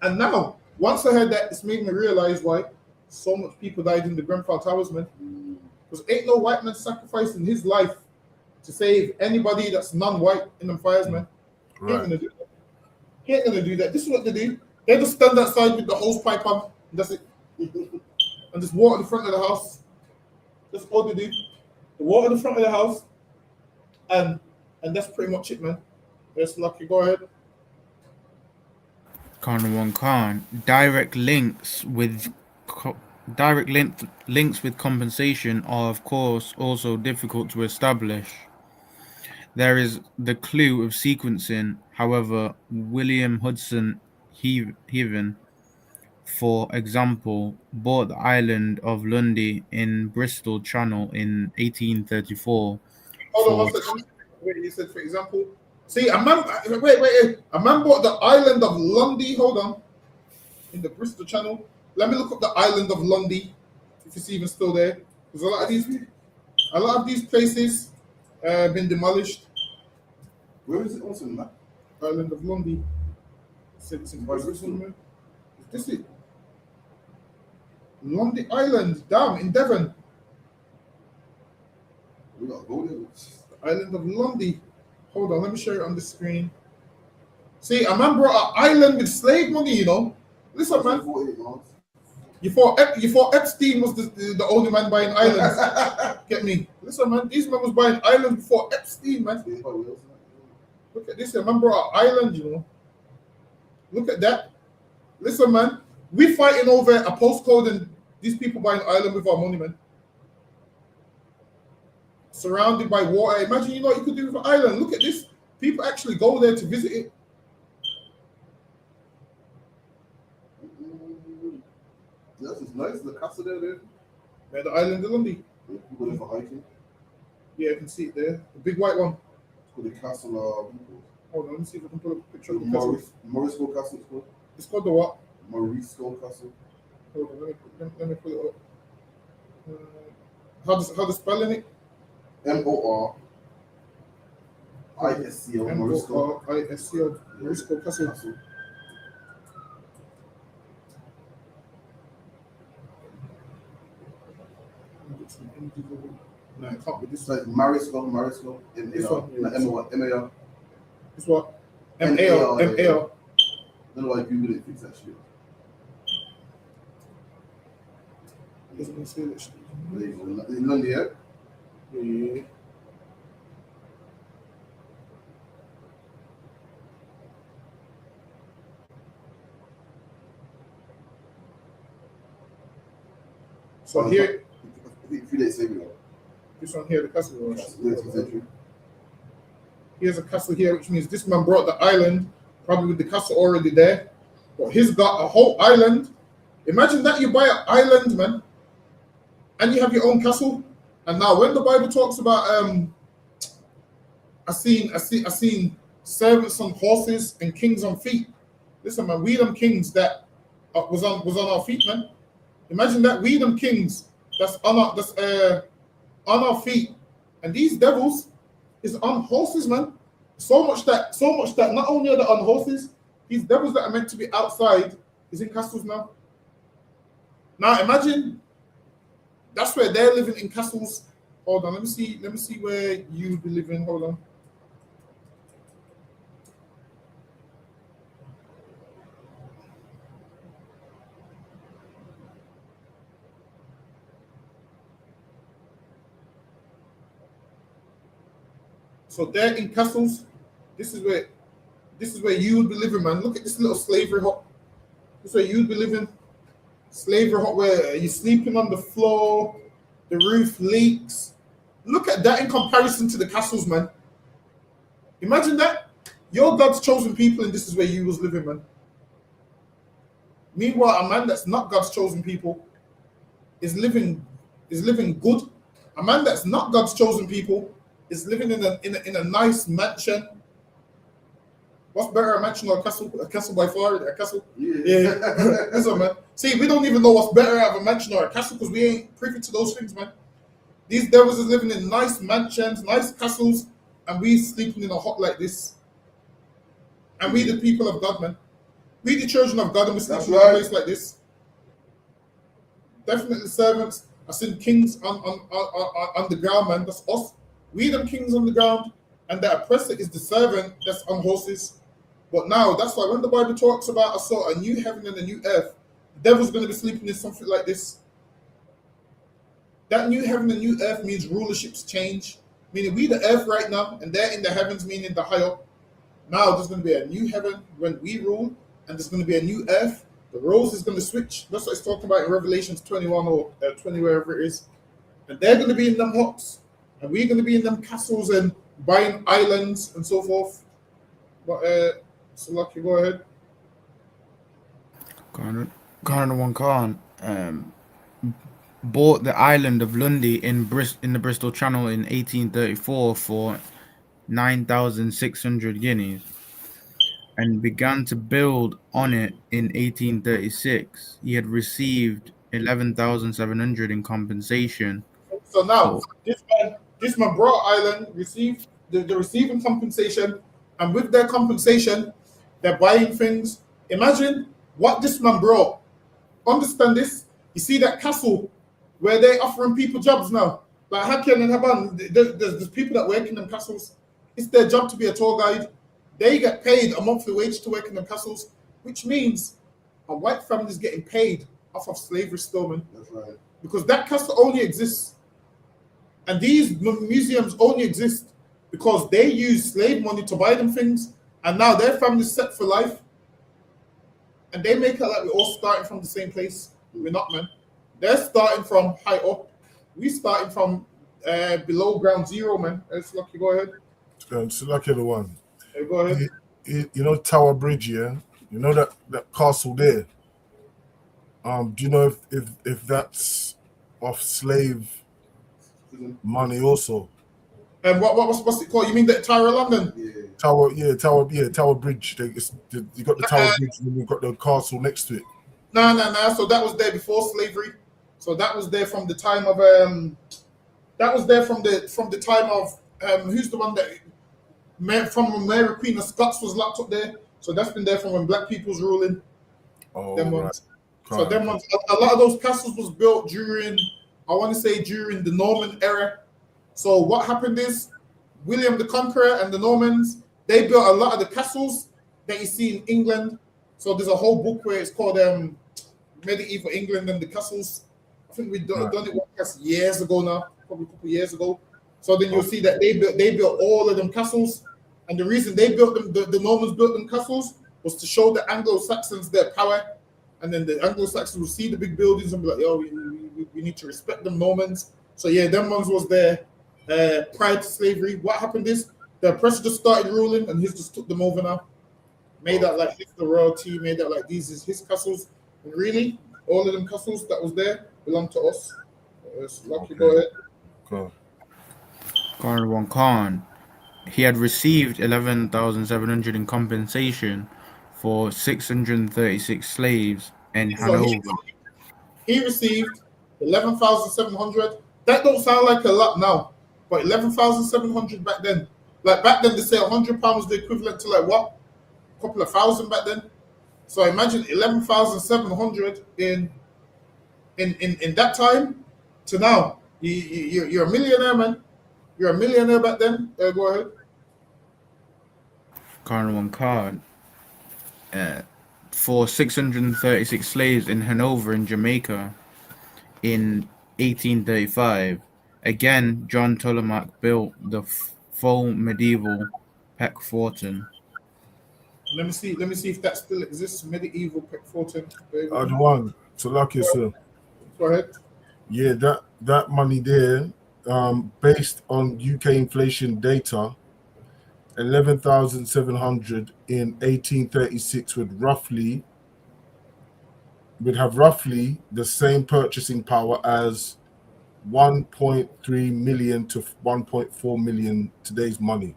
And now, once I heard that, it's made me realize why so much people died in the Grenfell Towers, man. Because ain't no white man sacrificing his life to save anybody that's non-white in them fires, man. He ain't gonna do that. He ain't gonna do that. This is what they do. They just stand outside with the hose pipe on, and that's it. And just water in the front of the house. That's all they do. The water in the front of the house, and that's pretty much it, man. Yes, Lucky, go ahead. Khan. Direct links with compensation are, of course, also difficult to establish. There is the clue of sequencing. However, William Hudson Heaven, for example, bought the island of Lundy in Bristol Channel in 1834. Hold on one second. Wait, you said, for example. See, a man bought the island of Lundy. Hold on. In the Bristol Channel. Let me look up the island of Lundy, if it's even still there. Because a lot of these places been demolished. Where is it also in that? Island of Lundy. It's in Bristol, man. Is this it? Lundy Island, damn, in Devon. We gotta go there. The island of Lundy. Hold on, let me show you on the screen. See, a man brought an island with slave money, you know. Listen, man. You thought Epstein was the only man buying islands. Get me? Listen, man. These men was buying islands before Epstein, man. Look at this. A man brought an island, you know. Look at that. Listen, man. We fighting over a postcode and these people buying island with our money, man. Surrounded by water. Imagine, you know what you could do with an island. Look at this. People actually go there to visit it. This is nice. The castle there. Yeah, the island of Lundy. You go there for hiking. Yeah, you can see it there. The big white one. It's called the castle. Hold on, let me see if I can pull up a picture of the castle. castle. Morisco Castle. It's called the what? Morisco Castle. Hold on, let me pull it up. How the spelling it? Morisco. Morisco. Morisco Castle. No, it can't be this. Like Marisco. This one. M-A-R. This what? M-A-R. I don't know why Google it fix that shit. In London, yeah? Yeah. So here, this one here, the castle. Here's a castle here, which means this man brought the island, probably with the castle already there. But he's got a whole island. Imagine that you buy an island, man, and you have your own castle. And now, when the Bible talks about, I seen servants on horses and kings on feet. Listen, man, we them kings that was on our feet, man. Imagine that, we them kings that's on our feet, and these devils is on horses, man. So much that not only are they on horses, these devils that are meant to be outside is in castles now. Now imagine That's where they're living in castles. Hold on, let me see where you be living. Hold on. So they're in castles. This is where you would be living, man. Look at this little slavery hut. This is where you'd be living. Slavery hut where you're sleeping on the floor, the roof leaks. Look at that in comparison to the castles, man. Imagine that. You're God's chosen people, and this is where you was living, man. Meanwhile, a man that's not God's chosen people is living good. A man that's not God's chosen people is living in a nice mansion. What's better, a mansion or a castle? A castle by far, a castle. Yeah. Listen, man. See, we don't even know what's better out of a mansion or a castle because we ain't privy to those things, man. These devils is living in nice mansions, nice castles, and we sleeping in a hut like this. And we the people of God, man. We the children of God, and we sleeping in a place like this. Definitely servants. I seen kings on the ground, man. That's us. We them kings on the ground, and the oppressor is the servant that's on horses. But now, that's why when the Bible talks about I saw a new heaven and a new earth, the devil's going to be sleeping in something like this. That new heaven and new earth means rulerships change. Meaning we the earth right now, and they're in the heavens, meaning the higher. Now there's going to be a new heaven when we rule, and there's going to be a new earth. The roles is going to switch. That's what it's talking about in Revelations 21 or 20, wherever it is. And they're going to be in them huts, and we're going to be in them castles and buying islands and so forth. But so lucky, go ahead. Garner One Khan bought the island of Lundy in the Bristol Channel in 1834 for 9,600 guineas and began to build on it in 1836. He had received 11,700 in compensation. So now this man brought island, received the receiving compensation, and with their compensation, they're buying things. Imagine what this man brought. Understand this? You see that castle where they're offering people jobs now, like Hakian and Haban. There's people that work in them castles. It's their job to be a tour guide. They get paid a monthly wage to work in them castles, which means a white family is getting paid off of slavery still, man. That's right. Because that castle only exists, and these museums only exist because they use slave money to buy them things, and now their family's set for life, and they make it like we're all starting from the same place. We're not, man. They're starting from high up. We starting from below ground zero, man. It's lucky. Go ahead. It's lucky the one. Hey, go ahead. You know Tower Bridge, yeah? You know that castle there? Do you know if that's off slave money also? And what's it called? You mean the Tower of London? Yeah. Tower Bridge. You got the Tower Bridge, and you've got the castle next to it. No. So that was there before slavery. So that was there from the time of who's the one that from Mary Queen of Scots was locked up there. So that's been there from when black people was ruling. Oh, them right. ones. So them ones, a lot of those castles was built during the Norman era. So what happened is William the Conqueror and the Normans, they built a lot of the castles that you see in England. So there's a whole book where it's called Medieval England and the Castles. I think we've done it years ago now, probably a couple of years ago. So then you'll see that they built all of them castles, and the reason they built them, the Normans built them castles, was to show the Anglo-Saxons their power, and then the Anglo-Saxons will see the big buildings and be like, yo, we need to respect them Normans. So yeah, them ones was there prior to slavery. What happened is the oppressor just started ruling, and he just took them over now. Made that like it's the royalty, made that like these is his castles. And really, all of them castles that was there belong to us. Lucky, go ahead. Cool. Garner One Khan, he had received 11,700 in compensation for 636 slaves in Hanover. He received 11,700. That don't sound like a lot now, but 11,700 back then. Like back then, they say £100 was the equivalent to like what? A couple of thousand back then. So imagine 11,700 in that time. to now. You're a millionaire, man. You're a millionaire back then. Go ahead. Card one card. For 636 slaves in Hanover in Jamaica in 1835. Again, John Ptolemy built the full medieval Peck Fortin. Let me see if that still exists. Medieval Peck Fortin. The one. So lucky, sir. Go ahead. Yeah, that money there, based on UK inflation data, 11,700 in 1836 would have roughly the same purchasing power as 1.3 million to 1.4 million today's money.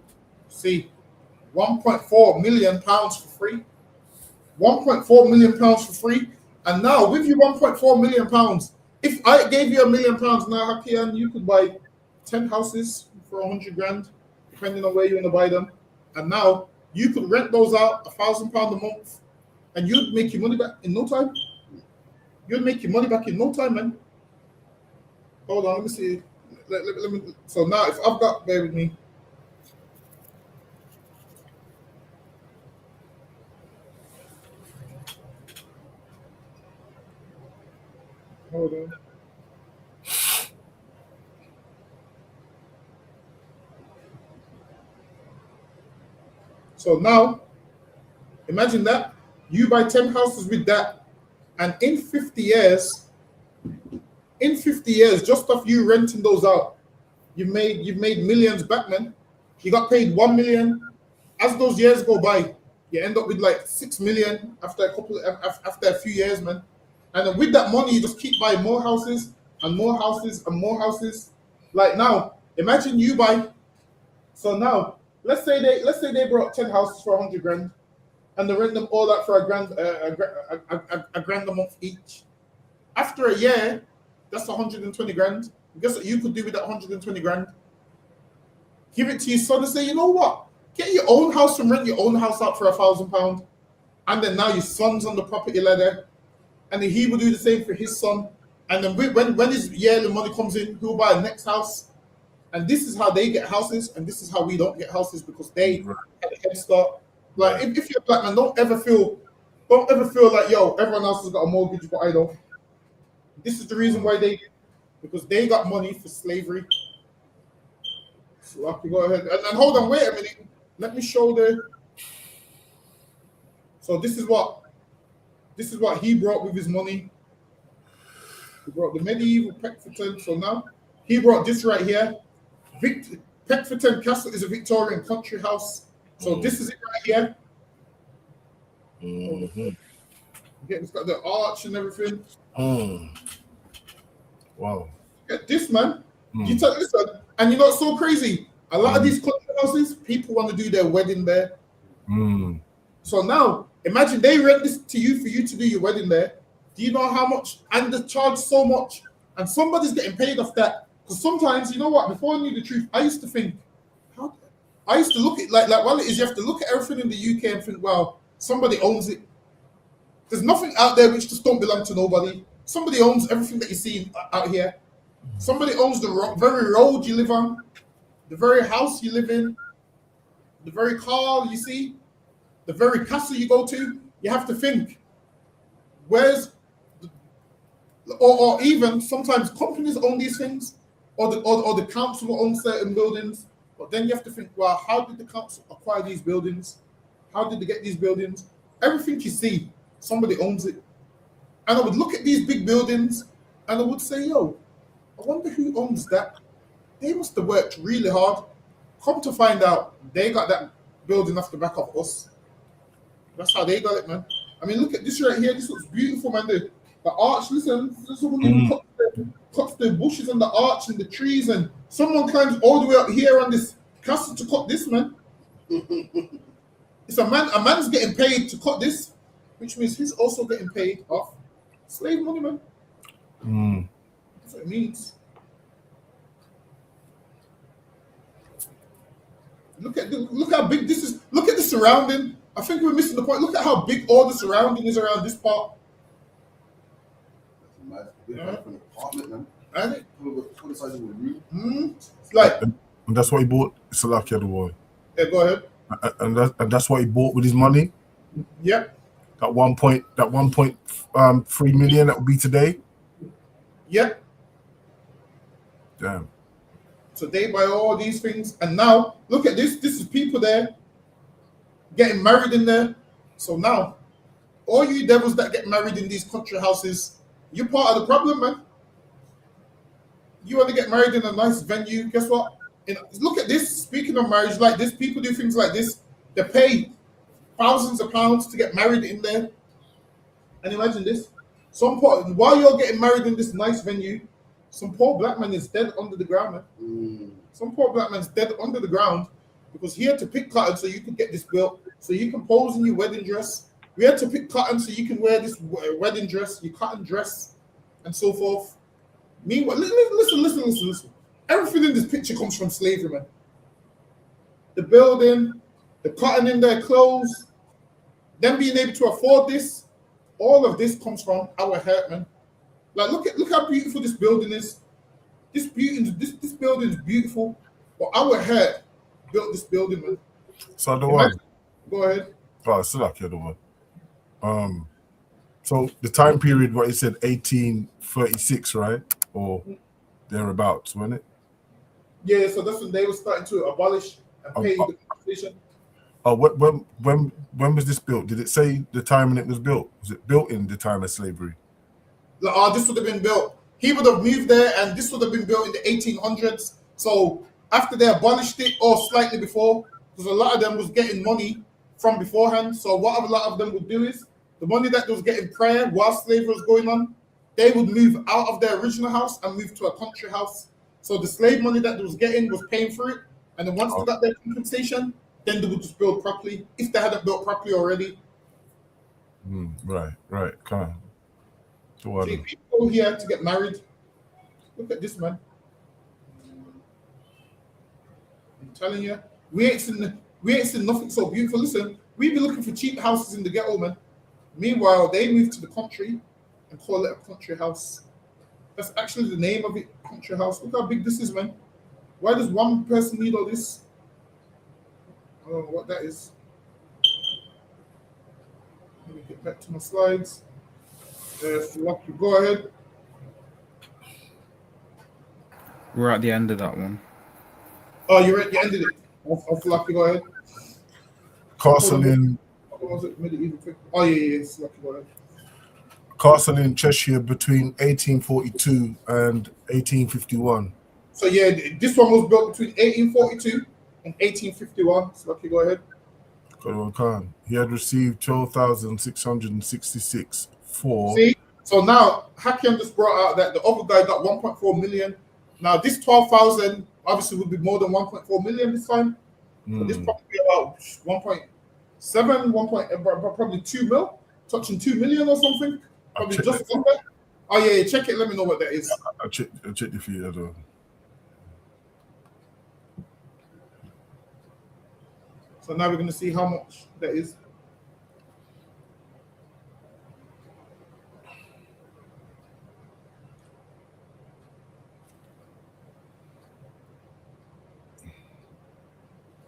See, 1.4 million pounds for free. 1.4 million pounds for free. And now with you 1.4 million pounds, if I gave you £1 million now, Hakian, you could buy 10 houses for 100 grand, depending on where you want to buy them. And now you could rent those out £1,000 a month, and you'd make your money back in no time. You'd make your money back in no time, man. Hold on, let me see. Let me. So now, if I've got, bear with me. Hold on. So now, imagine that you buy 10 houses with that, and in 50 years, just off you renting those out, you've made millions back, man. You got paid 1 million. As those years go by, you end up with like 6 million after a few years, man. And then with that money, you just keep buying more houses and more houses and more houses. Like now, imagine you buy. So now, let's say they brought 10 houses for 100 grand, and they rent them all out for a grand a month each. After a year, that's 120 grand. Guess what you could do with that 120 grand? Give it to your son and say, you know what? Get your own house and rent your own house out for £1,000. And then now your son's on the property ladder. And then he will do the same for his son. And then when his yearly money comes in, he'll buy a next house. And this is how they get houses, and this is how we don't get houses, because they had a head start. Like if you're a black man, don't ever feel like, yo, everyone else has got a mortgage, but I don't. This is the reason why because they got money for slavery. So I can go ahead and hold on, wait a minute. Let me show So this is what he brought with his money. He brought the medieval Peckforton. So now he brought this right here. Peckforton Castle is a Victorian country house. So this is it right here. Mm-hmm. Yeah, it's got the arch and everything. Wow. Get this, man. Listen, and you know what's so crazy? A lot of these country houses, people want to do their wedding there. So now, imagine they rent this to you for you to do your wedding there. Do you know how much? And they charge so much. And somebody's getting paid off that. Because sometimes, you know what? Before I knew the truth, I used to think, I used to look at like well, it is you have to look at everything in the UK and think, wow, somebody owns it. There's nothing out there which just don't belong to nobody. Somebody owns everything that you see out here. Somebody owns the very road you live on, the very house you live in, the very car you see, the very castle you go to. You have to think, or even sometimes companies own these things, or the council owns certain buildings. But then you have to think, well, how did the council acquire these buildings? How did they get these buildings? Everything you see, somebody owns it. And I would look at these big buildings and I would say, yo, I wonder who owns that. They must have worked really hard. Come to find out, they got that building off the back of us. That's how they got it, man. I mean, look at this right here. This looks beautiful, man. The arch, listen, someone even cuts the bushes and the arch and the trees, and someone climbs all the way up here on this castle to cut this, man. It's a man's getting paid to cut this, which means he's also getting paid off slave money, man. That's what it means. Look how big this is. Look at the surrounding. I think we're missing the point. Look at how big all the surrounding is around this part. And the size of a room. It's like, and that's what he bought. It's a lucky other boy. yeah, go ahead. And that's what he bought with his money. Yep. That 1.3 million that would be today. Yep. Damn. So they buy all these things, and now look at this. This is people there getting married in there. So now, all you devils that get married in these country houses, you're part of the problem, man. You want to get married in a nice venue? Guess what? Look at this. Speaking of marriage, like this, people do things like this. They pay thousands of pounds to get married in there. And imagine this: while you're getting married in this nice venue, some poor black man is dead under the ground, man. Some poor black man's dead under the ground because he had to pick cotton so you could get this built, so you can pose in your wedding dress. We had to pick cotton so you can wear this wedding dress, your cotton dress, and so forth. Meanwhile, listen. Everything in this picture comes from slavery, man. The building, the cotton in their clothes, them being able to afford this, all of this comes from our hurt, man. Like, look how beautiful this building is. This building is beautiful, but our hurt built this building, man. So the one. Go ahead. Oh, it's like the other one. So the time period, what you said, 1836, right, or thereabouts, wasn't it? Yeah, so that's when they were starting to abolish and pay the compensation. Oh, when was this built? Did it say the time when it was built? Was it built in the time of slavery? Like, this would have been built. He would have moved there, and this would have been built in the 1800s. So after they abolished it, or slightly before, because a lot of them was getting money from beforehand. So what a lot of them would do is the money that they was getting prior while slavery was going on, they would move out of their original house and move to a country house. So the slave money that they was getting was paying for it, and then once they got their compensation, then they would just build properly if they hadn't built properly already. Right. Come on. So See, people here to get married. Look at this, man. I'm telling you, we ain't seen nothing so beautiful. Listen, we be looking for cheap houses in the ghetto, man. Meanwhile, they move to the country and call it a country house. That's actually the name of it, country house. Look how big this is, man. Why does one person need all this? I don't know what that is. Let me get back to my slides. Lucky, go ahead. We're at the end of that one. Oh, you're at the end of it. Lucky, go ahead. Castle in. Oh, yeah, Lucky, go ahead. Castle in Cheshire between 1842 and 1851. So yeah, this one was built between 1842 and 1851. So Lucky, go ahead. Khan. He had received 12,666 for. See, so now Hakim just brought out that the other guy got 1.4 million. Now this 12,000 obviously would be more than 1.4 million this time. But this probably about 1.7, probably 2 mil, touching 2 million or something. Probably just under. Oh yeah, check it. Let me know what that is. I'll check the feed. So now we're going to see how much that is.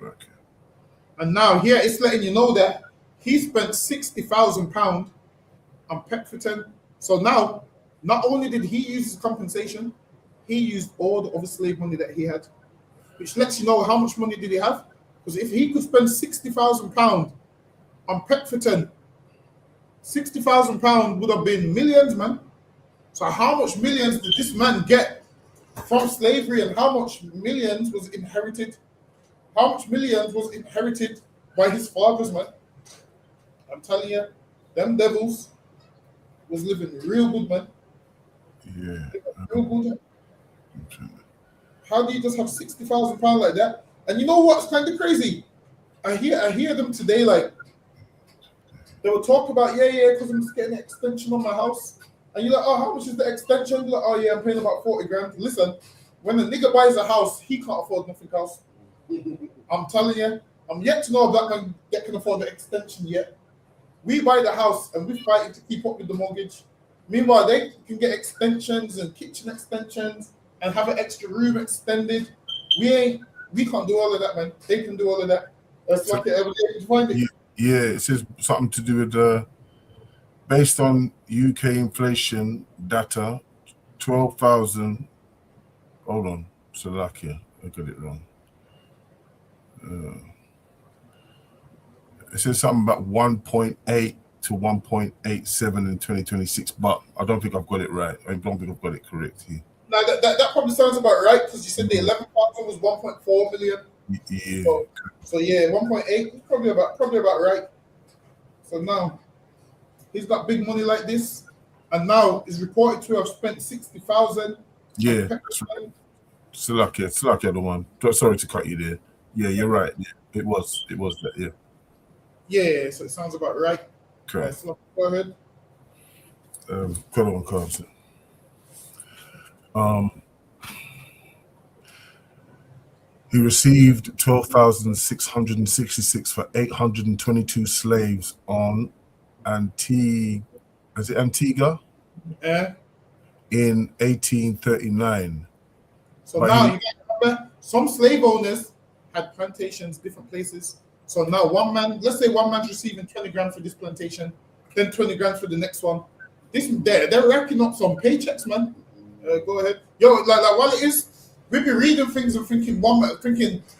Okay. And now here it's letting you know that he spent £60,000 on Petferton. So now, not only did he use his compensation, he used all the other slave money that he had, which lets you know how much money did he have. Because if he could spend £60,000 on Petferton, £60,000 would have been millions, man. So how much millions did this man get from slavery, and how much millions was inherited? How much millions was inherited by his fathers, man? I'm telling you, them devils was living real good, man. Yeah. Real good. How do you just have £60,000 like that? And you know what's kind of crazy? I hear them today, like, they will talk about, because I'm just getting an extension on my house. And you're like, oh, how much is the extension? You're like, oh yeah, I'm paying about 40 grand. Listen, when a nigga buys a house, he can't afford nothing else. I'm telling you, I'm yet to know a black man that can afford the extension yet. We buy the house and we're fighting to keep up with the mortgage. Meanwhile, they can get extensions and kitchen extensions and have an extra room extended. We can't do all of that, man. They can do all of that. That's So- like it every day. Find it. Yeah, it says something to do with based on UK inflation data, 12,000. Hold on, Slovakia. I got it wrong. It says something about 1.8 to 1.87 in 2026, but I don't think I've got it right. I don't think I've got it correct here. Now that probably sounds about right because you said the 11,000 was 1.4 million. Yeah. So yeah, 1.8 probably about right. So now he's got big money like this, and now is reported to have spent 60,000. Yeah, that's right. Slovakia, the one. Sorry to cut you there. Yeah, you're right. Yeah, it was that. Yeah. Yeah, so it sounds about right. Correct. So go ahead. Credit on cards. He received 12,666 for 822 slaves on Antigua. Is it Antigua? Yeah. In 1839. So now you got to remember, some slave owners had plantations different places. So now let's say one man's receiving 20 grand for this plantation, then 20 grand for the next one. They're racking up some paychecks, man. Go ahead. Yo, like while it is, we'd be reading things and thinking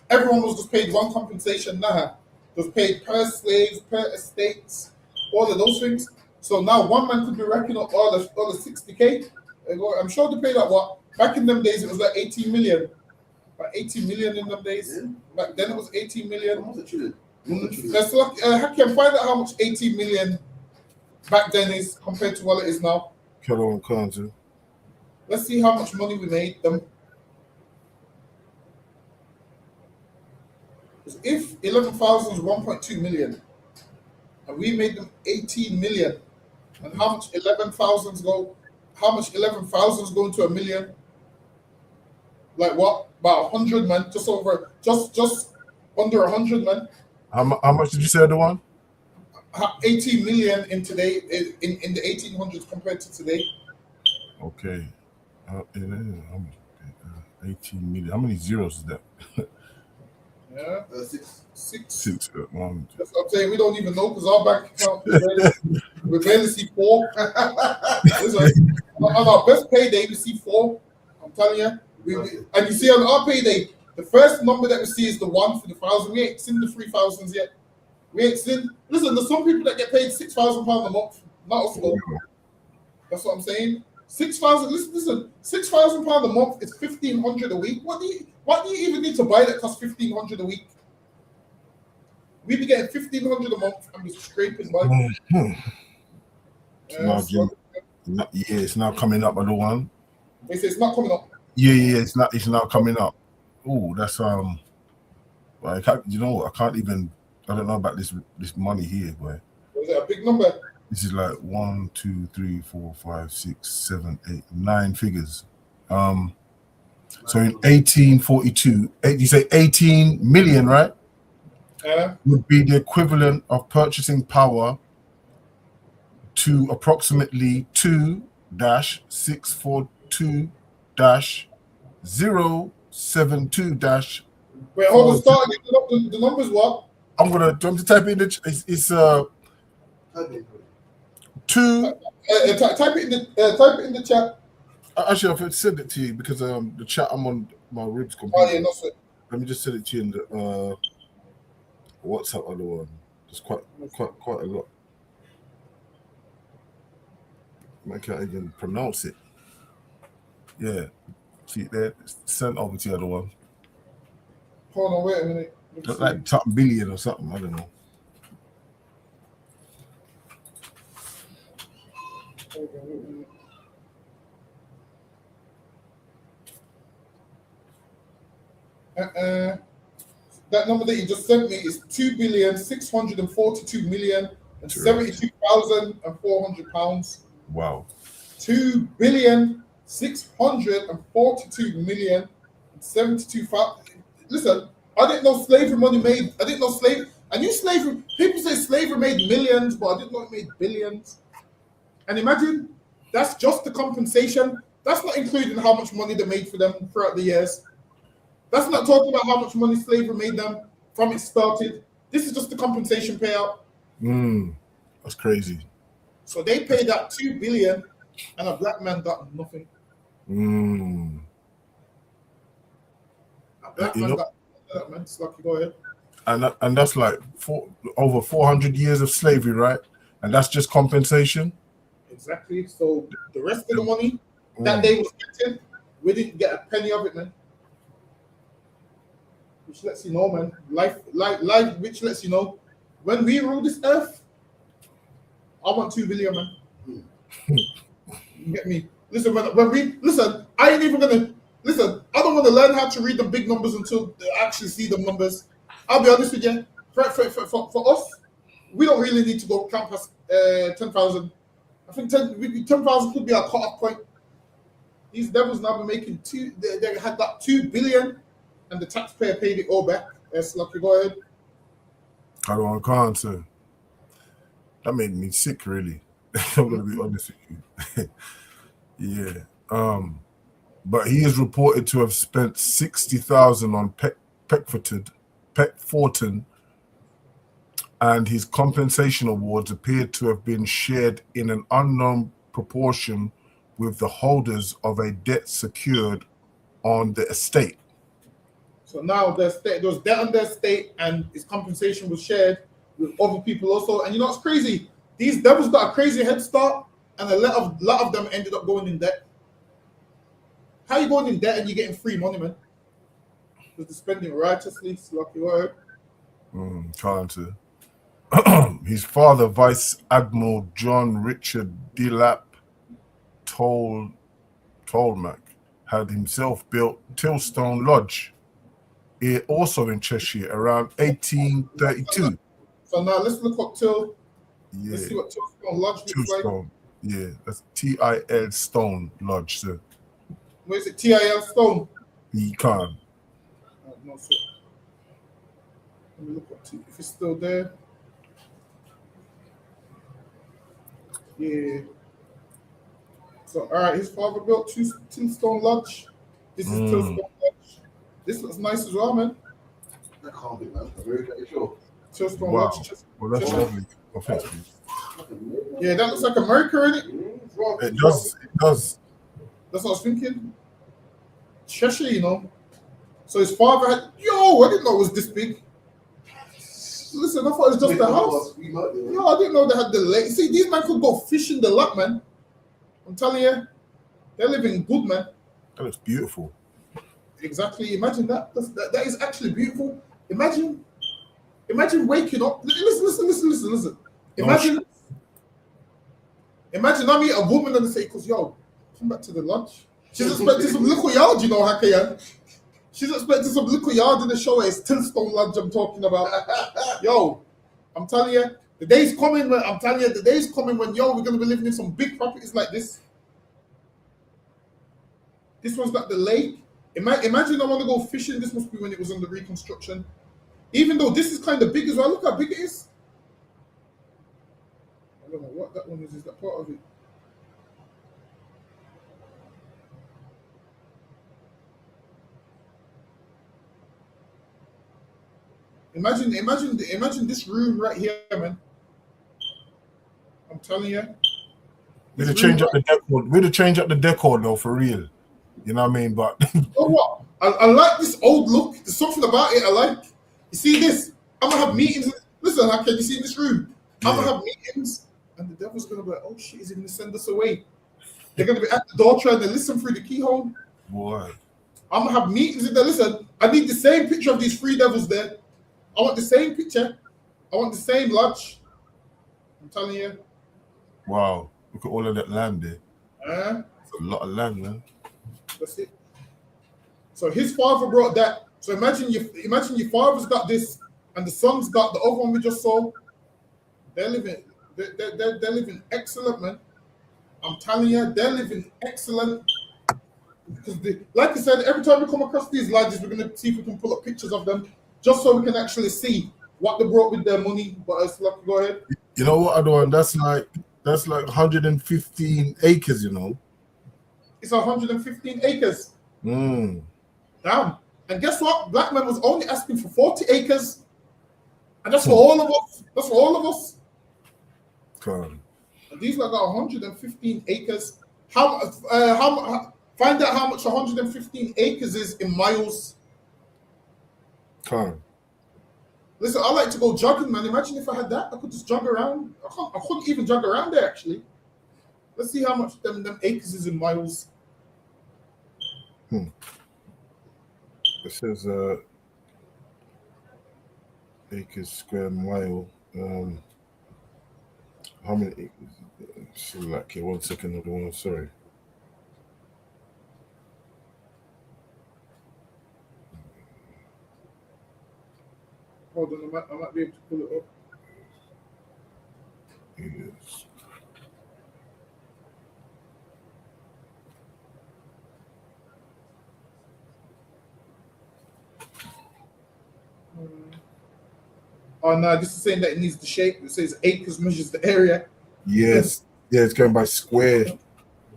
everyone was just paid one compensation. Nah, was paid per slaves, per estates, all of those things. So now one man could be racking up all the 60K. I'm sure they paid like what? Back in them days, it was like 18 million. Like 18 million in them days. Yeah. Back then it was 18 million. Let's look. Hakim, find out how much 18 million back then is compared to what it is now. Let's see how much money we made them. If 11,000 is 1.2 million, and we made them 18 million, and how much 11,000s go? How much 11,000s go into a million? Like what? About 100, man. Just under 100, man. How much did you say the one? 18 million in today in the 1800s compared to today. Okay. 18 million. How many zeros is that? Yeah. Six. One. That's what I'm saying. We don't even know because our bank account we barely see 4. Listen, on our best payday we see 4. I'm telling you. And you see on our payday, the first number that we see is the 1 for the 1,000. We ain't seen the 3,000s yet. We ain't seen. Listen, there's some people that get paid £6,000 a month. Not us though. That's what I'm saying. 6,000. Listen. £6,000 a month is 1,500 a week. What do you even need to buy that costs 1,500 a week? We be getting 1,500 a month and we're scraping by. It's now coming up. Other one. They say it's not coming up. Yeah, it's not coming up. Oh, that's I can't, you know, I can't even. I don't know about this money here, boy. Was it a big number? This is like 1, 2, 3, 4, 5, 6, 7, 8, 9 figures. So in 1842, you say 18 million, right? Would be the equivalent of purchasing power to approximately 2-642-072-. Wait, hold on. Start again. The numbers what? I'm gonna type in it's 2. Type it in the chat. Actually, I've sent it to you because the chat I'm on my Ribs computer. Oh yeah, no sir. Let me just send it to you in the WhatsApp other one. There's quite a lot. I can't even pronounce it. Yeah, see it there. It's sent over to the other one. Hold on, wait a minute. Like top billion or something. I don't know. That number that you just sent me is £2,642,072,400. Wow. £2,642,072,000. Listen, I didn't know slavery money made. I didn't know slavery. I knew slavery. People say slavery made millions, but I didn't know it made billions. And imagine That's just the compensation. That's not including how much money they made for them throughout the years. That's not talking about how much money slavery made them from it started. This is just the compensation payout. That's crazy. So they paid out $2 billion, and a black man got nothing. A black man got that, man. Slucky, go ahead. And that's like over 400 years of slavery, right? And that's just compensation. Exactly. So the rest of the money that they was getting, we didn't get a penny of it, man. Which lets you know, man. Life, which lets you know, when we rule this earth, I want $2 billion, man. You get me? Listen, when we listen, I ain't even gonna listen. I don't want to learn how to read the big numbers until they actually see the numbers. I'll be honest with you. For us, we don't really need to go count past 10,000. I think 10,000 could be our cut-off point. These devils now be making they had that $2 billion, and the taxpayer paid it all back. Yes, Lucky, go ahead. I don't want to. That made me sick, really. I'm gonna be honest with you. Yeah. But he is reported to have spent 60,000 on Peckforton, and his compensation awards appeared to have been shared in an unknown proportion with the holders of a debt secured on the estate. So now there was debt on the estate, and his compensation was shared with other people also. And you know what's crazy? These devils got a crazy head start, and a lot of them ended up going in debt. How you going in debt and you're getting free money, man? Because they're spending righteously. Lucky word. Trying to. His father, Vice Admiral John Richard Delap Tolmac, had himself built Tilstone Lodge, also in Cheshire, around 1832. So now let's look up Let's see what Tilstone Lodge looks like. Yeah, that's TIL Stone Lodge, sir. Where is it? TIL Stone? You can't. No, sir. Let me look up if it's still there. Yeah. So, all right, his father built Tilstone Lodge. This is Tilstone Lodge. This looks nice as well, man. That can't be, man. I'm very sure. Tilstone Lodge. Well, that's lovely. Oh, thank you. Yeah, that looks like America, innit? It does. It does. That's what I was thinking. Cheshire, you know. So his father had. Yo, I didn't know it was this big. Listen, I thought it was just the house. Yo, I didn't know they had the lake. See, these men could go fishing the lot, man. I'm telling you, they're living good, man. That looks beautiful. Exactly. Imagine that. That is actually beautiful. Imagine waking up. Listen. Imagine I meet a woman and they say, "Cause yo, come back to the lodge." She's expecting some little yard, you know, Hakayan. She's expecting some little yard in the show. It's Tilstone Lodge I'm talking about. Yo, I'm telling you, the day's coming when we're gonna be living in some big properties like this. This one's got the lake. Imagine I want to go fishing. This must be when it was under reconstruction. Even though this is kind of big as well. Look how big it is. I don't know what that one is. Is that part of it? Imagine this room right here, man. I'm telling you. We'd have changed up the decor. We'd have changed up the decor though, for real. You know what I mean? But oh what? I like this old look. There's something about it I like. You see this? I'm gonna have meetings. Listen, can you see in this room? I'm gonna have meetings, and the devil's gonna be like, "Oh shit, is he gonna send us away?" They're gonna be at the door trying to listen through the keyhole. Boy, I'm gonna have meetings in there. Listen, I need the same picture of these three devils there. I want the same picture. I want the same lodge. I'm telling you. Wow, look at all of that land there. It's a lot of land, man. That's it. So his father brought that. So imagine your father's got this, and the son's got the other one we just saw. They're living excellent, man. I'm telling you, they're living excellent. Because like I said, every time we come across these lodges, we're gonna see if we can pull up pictures of them, just so we can actually see what they brought with their money. But it's like, go ahead. You know what, Adwan? That's like That's like 115 acres, you know. It's 115 acres. Mm. Damn. And guess what? Black man was only asking for 40 acres. And that's for all of us. That's for all of us. Come. And these like got 115 acres. Find out how much 115 acres is in miles. Come. Listen, I like to go jogging, man. Imagine if I had that. I could just jog around. I couldn't even jog around there, actually. Let's see how much them acres is in miles. It says acres square mile. How many acres? So like here, 1 second, other one. Sorry. Hold on, I might be able to pull it up. Yes. Oh no, this is saying that it needs the shape. It says acres measures the area. Yes. Yeah, it's going by square.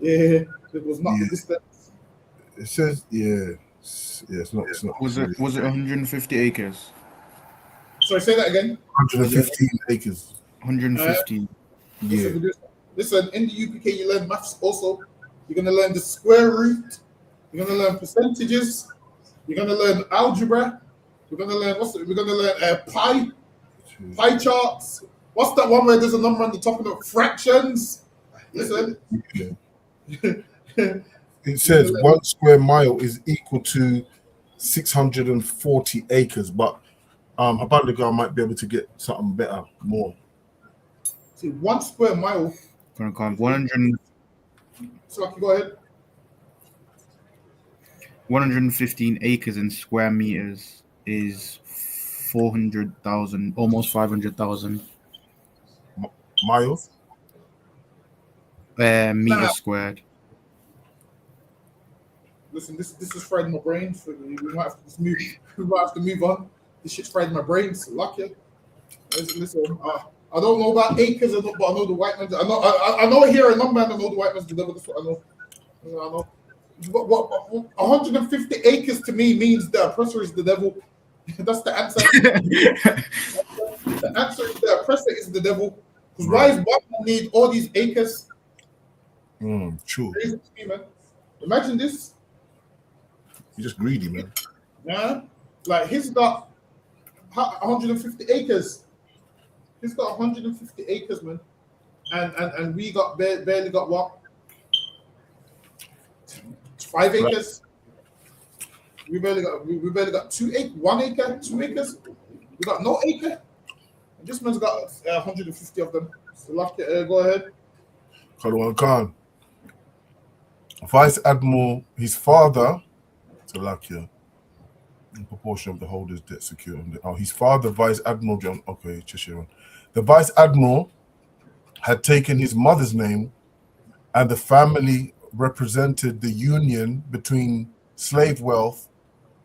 Yeah, it was not the distance. It says it's not. Was it 150 acres? Sorry, say that again. 115 acres. 150. Yeah. Listen, in the UPK you learn maths also. You're gonna learn the square root. You're gonna learn percentages. You're gonna learn algebra. We're gonna learn pie charts. What's that one where there's a number on the top of the fractions? Listen. It says 1 square mile is equal to 640 acres, but Abandongar might be able to get something better, more. See, 1 square mile. Gonna come 100. So go ahead. 115 acres in square meters is 400,000, almost 500,000 miles. Meters squared. Listen, this is fried my brain. So we might have to just move. We might have to move on. This shit's fried my brain. So lucky. Listen, I don't know about acres, but I know the white man. I know here a number. I know the white man's the devil. That's what I know. I know. What 150 acres to me means the oppressor is the devil. That's the answer. The answer is the oppressor is the devil. Because why is white man need all these acres? True. Crazy to me, man. Imagine this. You're just greedy, man. Yeah, like he's got 150 acres. He's got 150 acres, man, and we got barely got what? 5 acres. We barely got 2 acres, 1 acre, 2 acres. We got no acre. And this man's got 150 of them. So lucky, go ahead. Kalwan Khan. Vice Admiral, his father, Salakia, in proportion of the holder's debt secured. His father, Vice Admiral John. Okay, Cheshire. The Vice Admiral had taken his mother's name, and the family represented the union between slave wealth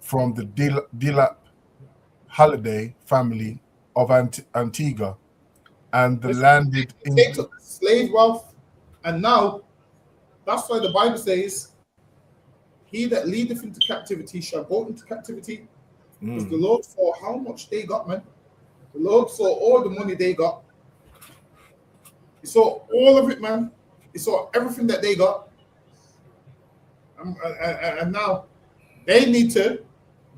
from the Dilap Halliday family of Antigua and the landed they took slave wealth, and now that's why the Bible says, "He that leadeth into captivity shall go into captivity." Because the Lord saw how much they got, man. The Lord saw all the money they got. He saw all of it, man. He saw everything that they got. And now they need to.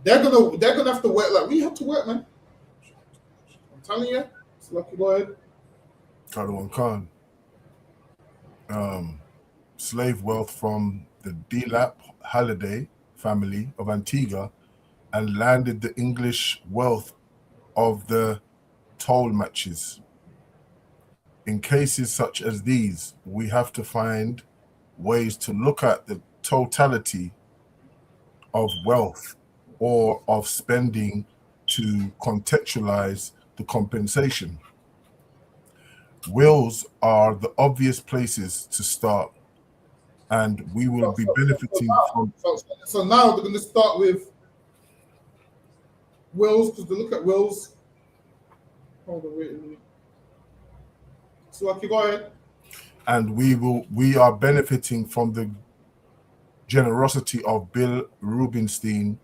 They're gonna have to work like we have to work, man. I'm telling you. It's lucky. Go ahead. Kalwan Khan. Slave wealth from the Dilap Halliday family of Antigua and landed the English wealth of the toll matches. In cases such as these, we have to find ways to look at the totality of wealth or of spending to contextualize the compensation. Wills are the obvious places to start, and we will be benefiting from. So now they're going to start with wills, because they look at wills. Hold on, wait a minute. So, okay, go ahead. and we are benefiting from the generosity of Bill Rubinstein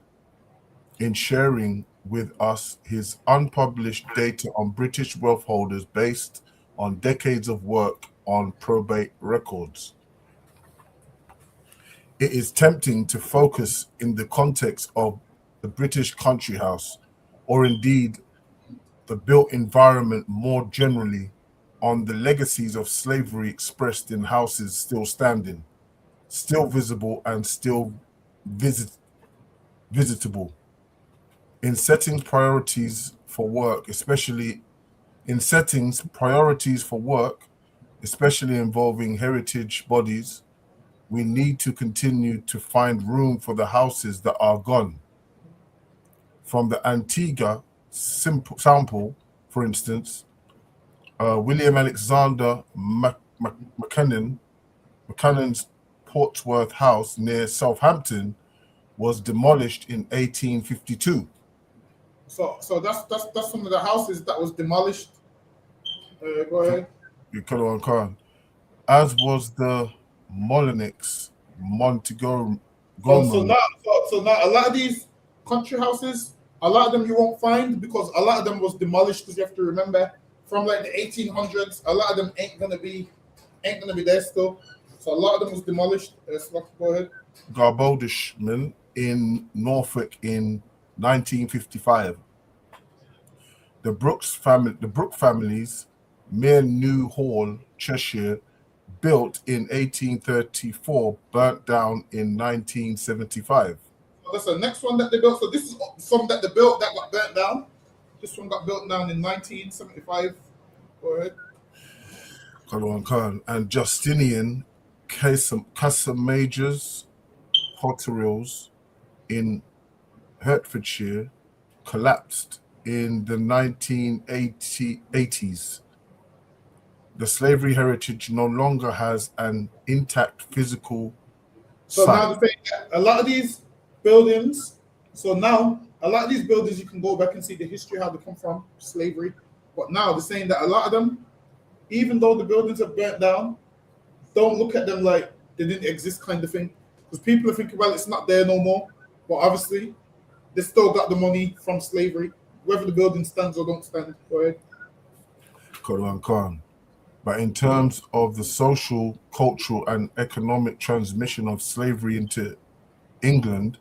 in sharing with us his unpublished data on British wealth holders based on decades of work on probate records. It is tempting to focus in the context of the British country house, or indeed the built environment more generally, on the legacies of slavery expressed in houses still standing, still visible, and still visitable. In setting priorities for work, especially involving heritage bodies, we need to continue to find room for the houses that are gone. From the Antigua sample, for instance, William Alexander Buchanan's Portsworth House near Southampton was demolished in 1852. So that's some of the houses that was demolished. Go ahead. As was the Molinix Montgomery. So now a lot of these country houses, a lot of them you won't find because a lot of them was demolished. Because you have to remember, from like the 1800s, a lot of them ain't gonna be there still. So a lot of them was demolished. Go ahead. Garbodishman in Norfolk in 1955. The Brook family's Mere New Hall, Cheshire, built in 1834, burnt down in 1975. So that's the next one that they built. So this is some that they built that got burnt down. This one got built down in 1975. Go ahead. And Justinian Casamager's Potterils in Hertfordshire collapsed in the 1980s. The slavery heritage no longer has an intact physical So site. now the thing, a lot of these buildings, you can go back and see the history, how they come from, slavery. But now they're saying that a lot of them, even though the buildings are burnt down, don't look at them like they didn't exist kind of thing. Because people are thinking, well, it's not there no more. But obviously, they still got the money from slavery, whether the building stands or don't stand. Go ahead. But in terms of the social, cultural, and economic transmission of slavery into England,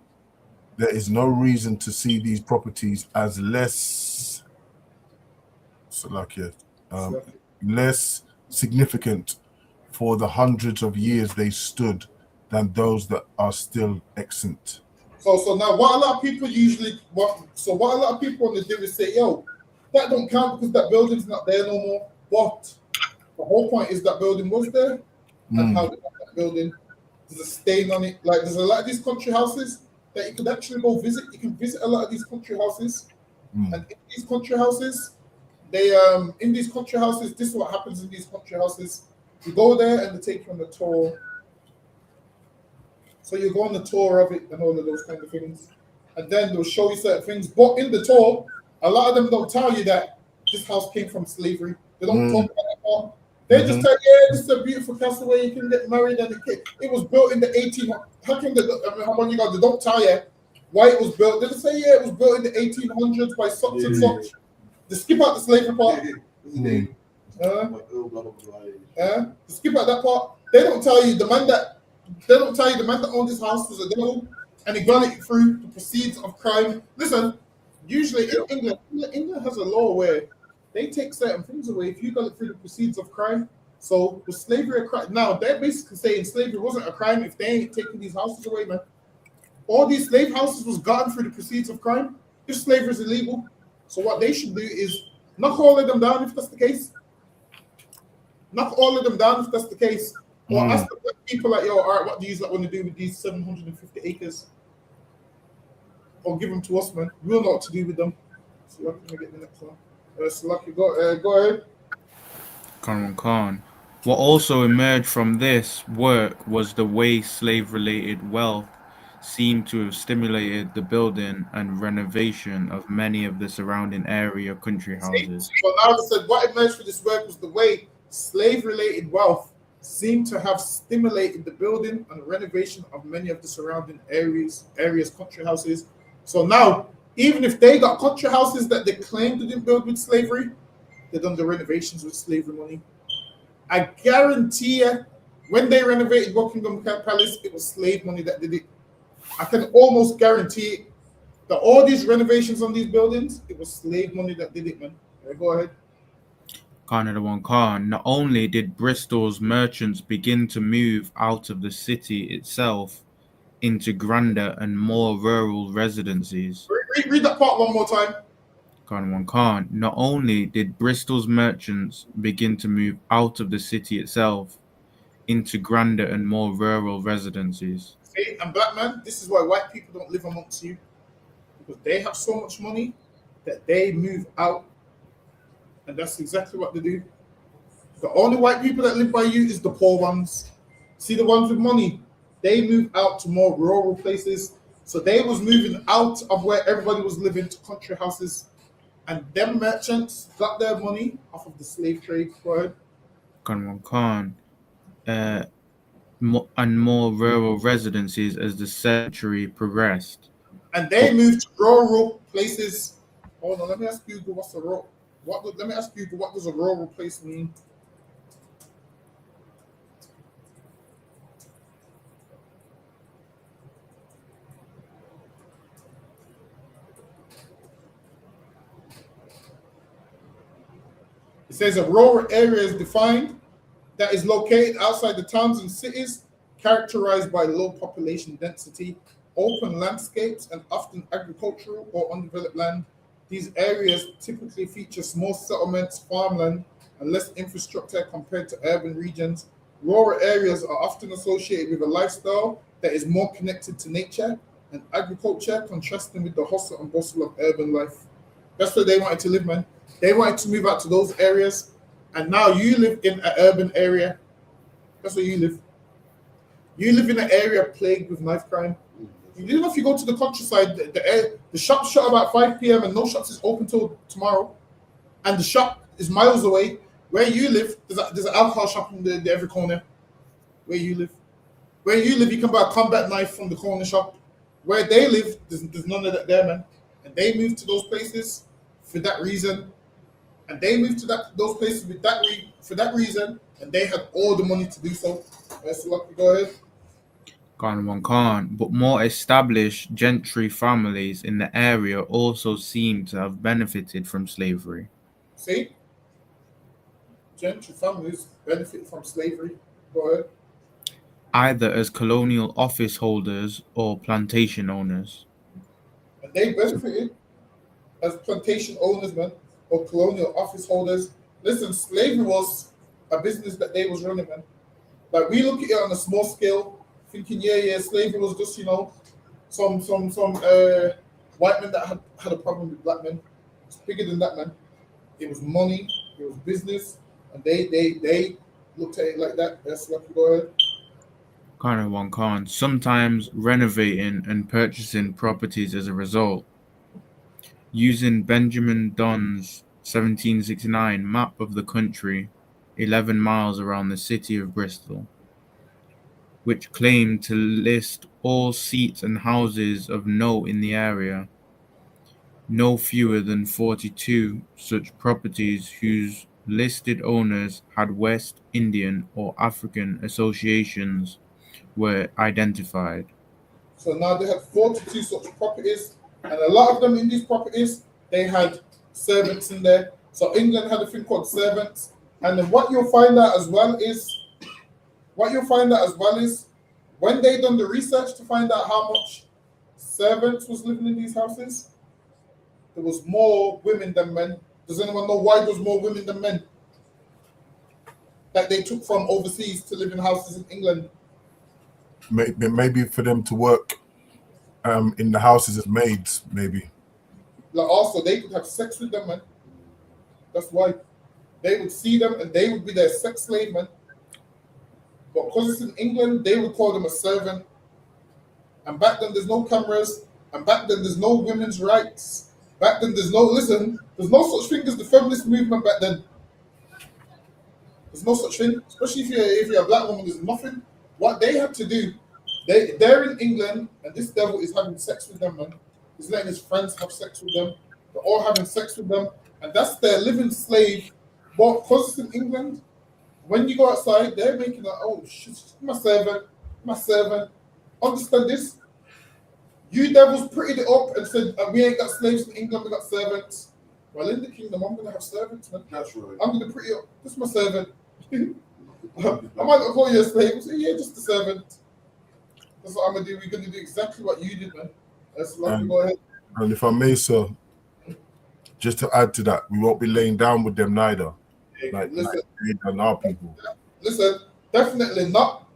there is no reason to see these properties as less significant for the hundreds of years they stood than those that are still extant. So now what a lot of people what a lot of people want to do is say, yo, that don't count because that building's not there no more. But the whole point is that building was there, and how they got that building. There's a stain on it. Like there's a lot of these country houses that you could actually go visit. You can visit a lot of these country houses, and in these country houses, this is what happens in these country houses. You go there and they take you on the tour. So you go on the tour of it and all of those kind of things, and then they'll show you certain things. But in the tour, a lot of them don't tell you that this house came from slavery. They don't talk about that part. They just tell you, this is a beautiful castle where you can get married, and it was built in the 1800s. How come they don't tell you why it was built? They just say, it was built in the 1800s by such and such. They skip out the slavery part. Skip out that part. They don't tell you the man that owned this house was a devil, and he got it through the proceeds of crime. Listen, usually in England has a law where they take certain things away if you got it through the proceeds of crime. So was slavery a crime? Now they're basically saying slavery wasn't a crime if they ain't taking these houses away, man. All these slave houses was gotten through the proceeds of crime. If slavery is illegal, so what they should do is knock all of them down if that's the case. Or ask the people like, yo, all right, what do you want to do with these 750 acres? Or give them to us, man. We'll know what to do with them. So let me get the next one. Lucky, go ahead. Khan. What also emerged from this work was the way slave-related wealth seemed to have stimulated the building and renovation of many of the surrounding area country houses. So now they said what emerged from this work was the way slave-related wealth seem to have stimulated the building and renovation of many of the surrounding areas country houses. So now, even if they got country houses that they claim they didn't build with slavery, they done the renovations with slavery money. I guarantee you, when they renovated Buckingham Palace, it was slave money that did it. I can almost guarantee that all these renovations on these buildings, it was slave money that did it, man. Right, go ahead. Canada One Khan, not only did Bristol's merchants begin to move out of the city itself into grander and more rural residencies. Read that part one more time. Canada One Khan, not only did Bristol's merchants begin to move out of the city itself into grander and more rural residencies. See, and black man, this is why white people don't live amongst you. Because they have so much money that they move out. And that's exactly what they do. The only white people that live by you is the poor ones. See, the ones with money, they move out to more rural places. So they was moving out of where everybody was living to country houses. And them merchants got their money off of the slave trade. Go ahead. Khan, and more rural residencies as the century progressed. And they moved to rural places. Hold on, let me ask Google what's a rural. Let me ask Google, what does a rural place mean? It says a rural area is defined that is located outside the towns and cities, characterized by low population density, open landscapes, and often agricultural or undeveloped land. These areas typically feature small settlements, farmland, and less infrastructure compared to urban regions. Rural areas are often associated with a lifestyle that is more connected to nature and agriculture, contrasting with the hustle and bustle of urban life. That's where they wanted to live, man. They wanted to move out to those areas, and now you live in an urban area. That's where you live. You live in an area plagued with knife crime. You know, if you go to the countryside, the shops shut about 5 p.m. and no shops is open till tomorrow, and the shop is miles away. Where you live, there's an alcohol shop in every corner. Where you live, you can buy a combat knife from the corner shop. Where they live, there's none of that there, man. And they moved to those places for that reason. And they moved to those places for that reason, and they had all the money to do so. So go ahead. Khan, but more established gentry families in the area also seem to have benefited from slavery. See? Gentry families benefit from slavery. Go ahead. Either as colonial office holders or plantation owners. And they benefited as plantation owners, man, or colonial office holders. Listen, slavery was a business that they was running, man. Like, we look at it on a small scale, thinking, yeah, slavery was just, some white men that had a problem with black men. It's bigger than that, man. It was money, it was business, and they looked at it like that. That's what go ahead. Khan, sometimes renovating and purchasing properties as a result. Using Benjamin Dunn's 1769 map of the country, 11 miles around the city of Bristol, which claimed to list all seats and houses of note in the area. No fewer than 42 such properties whose listed owners had West Indian or African associations were identified. So now they had 42 such properties, and a lot of them in these properties, they had servants in there. So England had a thing called servants. And then what you'll find out as well is, when they done the research to find out how much servants was living in these houses, there was more women than men. Does anyone know why there was more women than men that they took from overseas to live in houses in England? Maybe for them to work in the houses as maids, maybe. Like, also, they could have sex with them, man. That's why. They would see them and they would be their sex slave, man. But because it's in England, they would call them a servant. And back then, there's no cameras. And back then, there's no women's rights. Back then, there's no such thing as the feminist movement back then. There's no such thing. Especially if you're a black woman, there's nothing. What they had to do, they're in England, and this devil is having sex with them, man. He's letting his friends have sex with them. They're all having sex with them, and that's their living slave. But because it's in England, when you go outside, they're making like, oh shit, my servant. Understand this? You devils prettied it up and said, we ain't got slaves in England, we got servants. Well, in the kingdom, I'm gonna have servants, man. That's right. I'm gonna pretty up. This is my servant. I might not call you a slave. Say, yeah, just a servant. That's what I'm gonna do. We're gonna do exactly what you did, man. That's like, go ahead. And if I may, sir, just to add to that, we won't be laying down with them neither. Like we done our people. Listen, definitely not.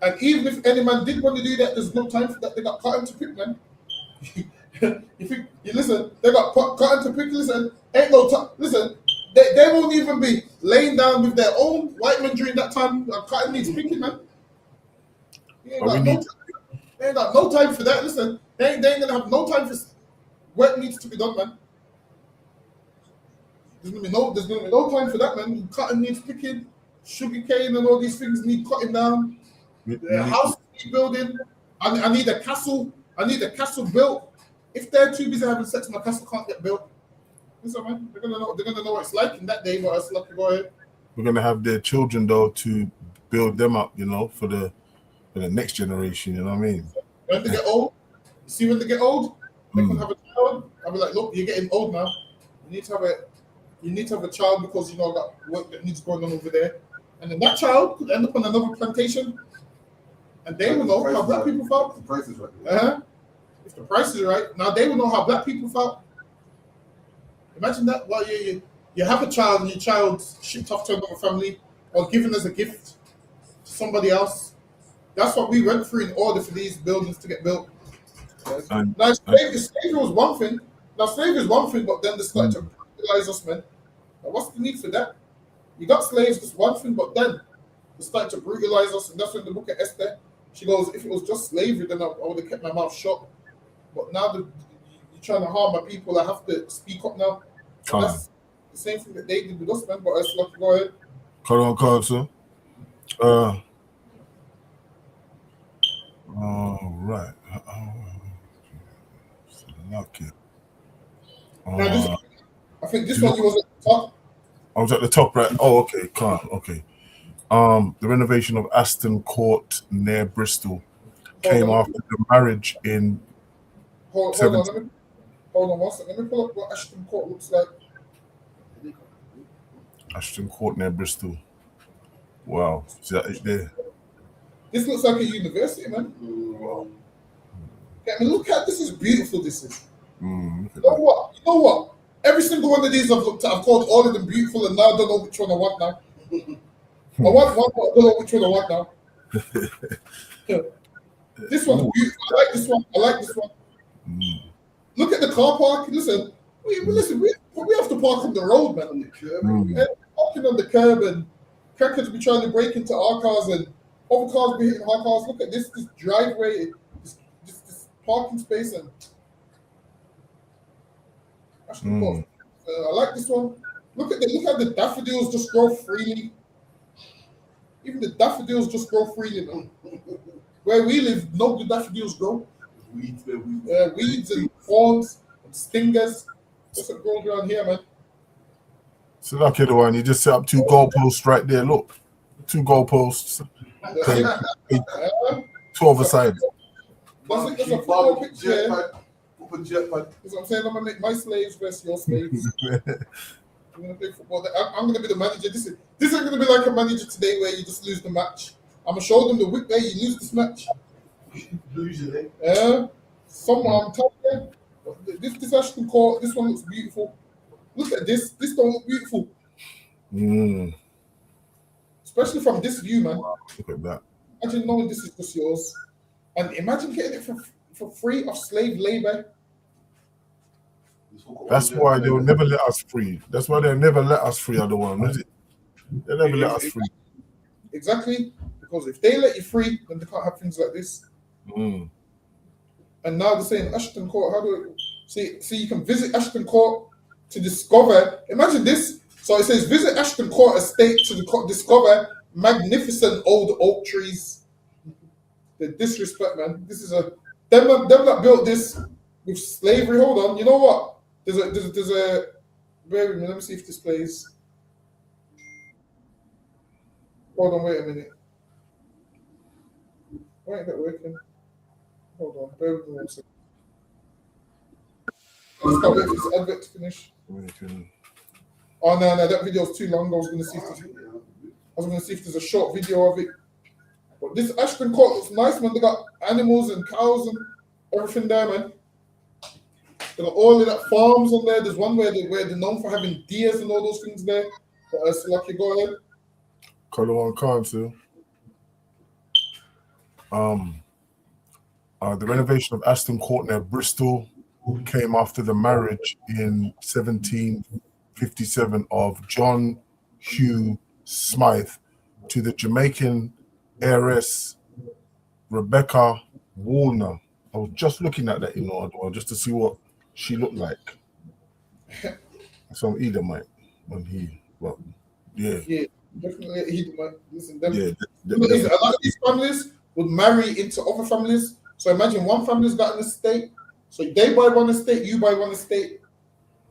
And even if any man did want to do that, there's no time for that. They got cotton to pick, man. If you listen, they got cotton to pick. Listen, ain't no time. Listen, they won't even be laying down with their own white men during that time. Cotton needs picking, man. They ain't got no time for that. Listen, they ain't gonna have no time for work needs to be done, man. There's gonna be no time for that, man. Cotton needs picking, sugar cane and all these things need cutting down. The house needs building. I need a castle. I need a castle built. If they're too busy having sex, my castle can't get built. Listen, man, they're gonna know what it's like in that day. But it's like, go ahead. We're gonna have their children though to build them up, you know, for the next generation. You know what I mean? When they get old, you see when they get old, they can have a child. I'll be like, look, you're getting old now. You need to have a child because you know got work that needs going on over there, and then that child could end up on another plantation, and they will know how black people felt. The price is right. If the price is right, now they will know how black people felt. Imagine that. Well, you have a child, and your child's shipped off to another family or given as a gift to somebody else. That's what we went through in order for these buildings to get built. Now, slavery was one thing. Now, slavery is one thing, but then they started to brutalize us, man. Now, what's the need for that? You got slaves, that's one thing, but then they started to brutalize us, and that's when the book of Esther, she goes, if it was just slavery, then I would have kept my mouth shut. But now that you're trying to harm my people, I have to speak up now. That's the same thing that they did with us, man. But it's like, go ahead. Call, sir. All right. Okay. Now I think this one you was at the top. I was at the top, right? Oh, okay, calm. Okay. The renovation of Aston Court near Bristol came after the marriage in. Hold on one second. Let me pull up what Aston Court looks like. Aston Court near Bristol. Wow. See that it there? This looks like a university, man. Wow. I mean, look at this. Is beautiful. This is. You know what? Every single one of these I've looked at, I've called all of them beautiful, and now I don't know which one I want now. I want one, but I don't know which one I want now. This one's beautiful. I like this one. Look at the car park. Listen, we have to park on the road, man, on the curb. We're parking on the curb, and crackers be trying to break into our cars, and other cars be hitting our cars. Look at this driveway, this parking space, and I like this one. Look at the daffodils just grow freely. Even the daffodils just grow freely, man. Where we live, no good daffodils grow. Weeds and thorns and stingers. That's what grows around here, man. So lucky the one, you just set up 2 goalposts right there. Look, 2 goalposts. 2 other sides. That's a photo picture. That's what I'm saying. I'm gonna make my slaves versus your slaves. I'm gonna play football. I'm gonna be the manager. This isn't gonna be like a manager today where you just lose the match. I'm gonna show them the whip way you lose this match. Usually. Someone I'm telling you, this Ashton Court, this one looks beautiful. Look at this. This don't look beautiful. Especially from this view, man. Look at that. Imagine knowing this is just yours. And imagine getting it for free of slave labor. That's why they will never let us free. That's why they'll never let us free, other one, is it? They'll never let us free. Exactly. Because if they let you free, then they can't have things like this. And now they're saying Ashton Court, how do we see you can visit Ashton Court to discover. Imagine this. So it says, visit Ashton Court Estate to discover magnificent old oak trees. The disrespect, man. This is a them that built this with slavery. Hold on. You know what? There's a. Bear with me. Let me see if this plays. Hold on. Wait a minute. Why ain't that working? Hold on. Bear with me 1 second. I just can't wait for this advert to finish. Oh no, that video's too long. I was gonna see if there's a short video of it. But this Ashton Court looks nice, man. They got animals and cows and everything there, man. They got all of that farms on there. There's one where they're known for having deers and all those things there. But so lucky, go ahead. Color on Council. The renovation of Ashton Court near Bristol came after the marriage in 1757 of John Hugh Smythe to the Jamaican heiress Rebecca Warner. I was just looking at that, just to see what she looked like. Some Edomite when yeah, definitely Edomite. Listen, yeah, a lot of these families would marry into other families. So imagine one family's got an estate. So they buy one estate, you buy one estate.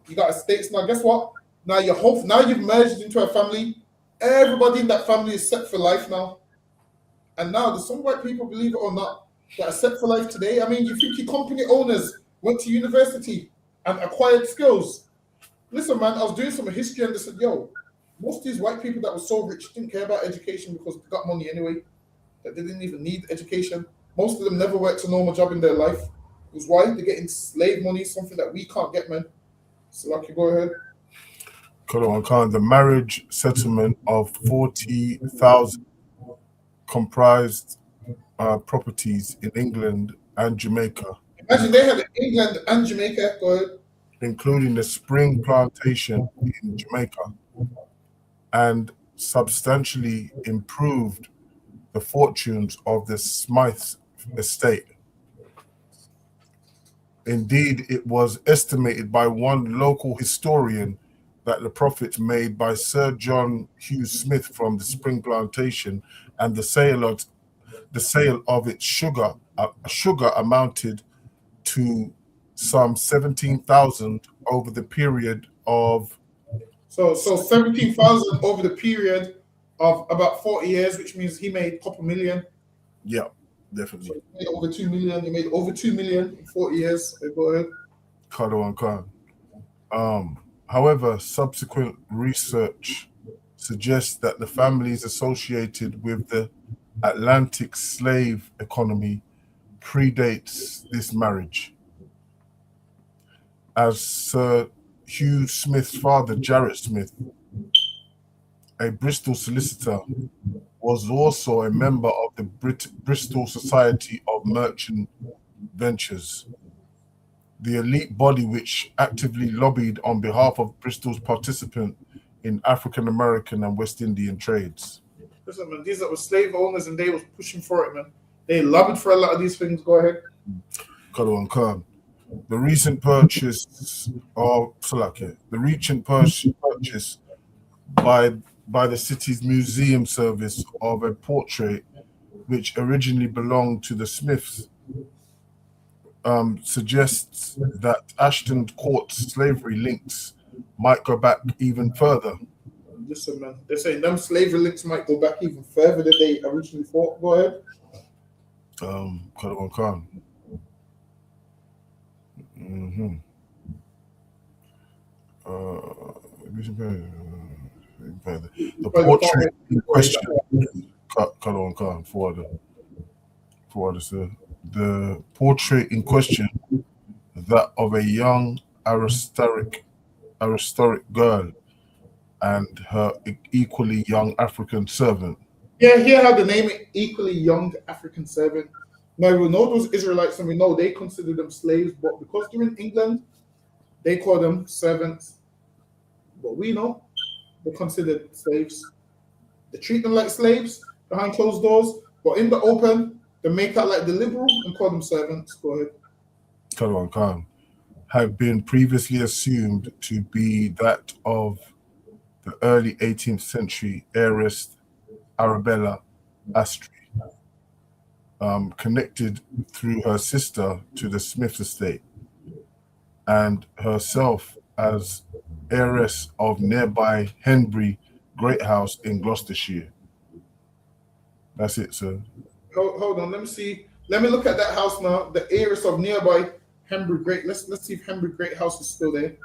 You got estates now. Guess what? Now you've merged into a family. Everybody in that family is set for life now. And now there's some white people, believe it or not, that are set for life today. I mean, you think your company owners went to university and acquired skills? Listen, man, I was doing some history and they said, yo, most of these white people that were so rich didn't care about education because they got money anyway. That they didn't even need education. Most of them never worked a normal job in their life. Because why? They're getting slave money, something that we can't get, man. So, Lucky, go ahead. The marriage settlement of 40,000 comprised properties in England and Jamaica. Imagine they had England and Jamaica, go ahead. Including the Spring Plantation in Jamaica, and substantially improved the fortunes of the Smythe estate. Indeed, it was estimated by one local historian that the profits made by Sir John Hughes Smith from the Spring Plantation and the sale of its sugar amounted to some 17,000 over the period of. So 17,000 over the period of about 40 years, which means he made a couple million. Yeah, definitely. So he made over 2 million. He made over 2 million in 40 years. So go ahead. However, subsequent research suggests that the families associated with the Atlantic slave economy predates this marriage, as Sir Hugh Smith's father, Jarrett Smith, a Bristol solicitor, was also a member of the Bristol Society of Merchant Ventures, the elite body which actively lobbied on behalf of Bristol's participant in African American and West Indian trades. Listen, man, these that were slave owners and they was pushing for it, man. They lobbied for a lot of these things. Go ahead. The recent purchase by the city's museum service of a portrait which originally belonged to the Smiths suggests that Ashton Court's slavery links might go back even further. Listen, man, they're saying them slavery links might go back even further than they originally thought. Go ahead. The portrait in question, the portrait in question, that of a young aristocratic girl and her equally young African servant. Yeah, here how the name equally young African servant. Now we know those Israelites and we know they consider them slaves, but because they're in England, they call them servants. But we know they're considered slaves. They treat them like slaves behind closed doors, but in the open, they make out like the liberal and call them servants. Go ahead. Had been previously assumed to be that of the early 18th century heiress Arabella Astley, connected through her sister to the Smith estate, and herself as heiress of nearby Henbury Great House in Gloucestershire. That's it, sir. Hold on, let me see. Let me look at that house now. The heiress of nearby Henbury Great. Let's see if Henbury Great House is still there.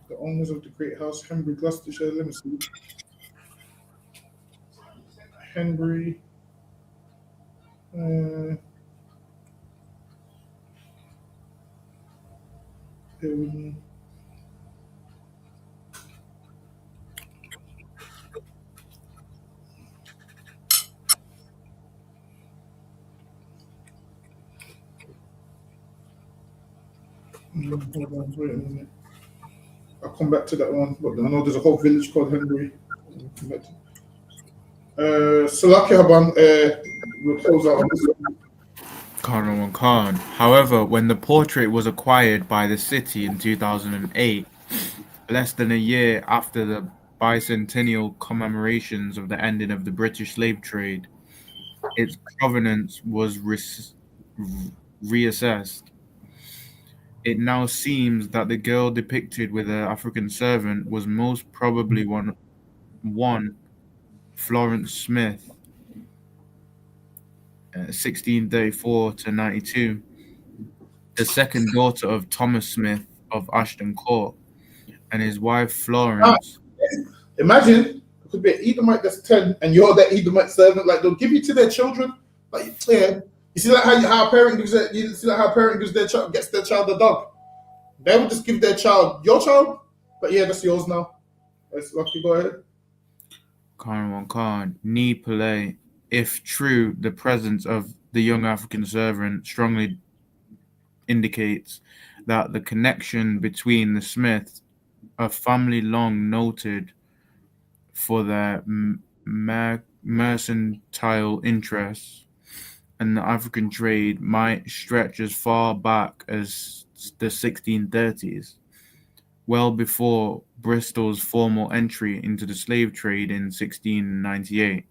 The owners of the Great House, Henbury, Gloucestershire. Let me see. Henbury. Hold on, wait a minute. I'll come back to that one, but I know there's a whole village called Henbury. Salaki Haban will close out on this one. Khan. However, when the portrait was acquired by the city in 2008, less than a year after the bicentennial commemorations of the ending of the British slave trade, its provenance was reassessed. It now seems that the girl depicted with her African servant was most probably one Florence Smith, 1634 to 92, the second daughter of Thomas Smith of Ashton Court, and his wife Florence. Imagine it could be an Edomite that's 10 and you're that Edomite servant. Like, they'll give you to their children. Like, yeah. You see, like how a parent gives their child, gets their child a dog. They would just give their child your child, but yeah, that's yours now. That's lucky. Go ahead. Khan. Ni Pele. If true, the presence of the young African servant strongly indicates that the connection between the Smiths, a family long noted for their mercantile interests, and the African trade might stretch as far back as the 1630s, well before Bristol's formal entry into the slave trade in 1698.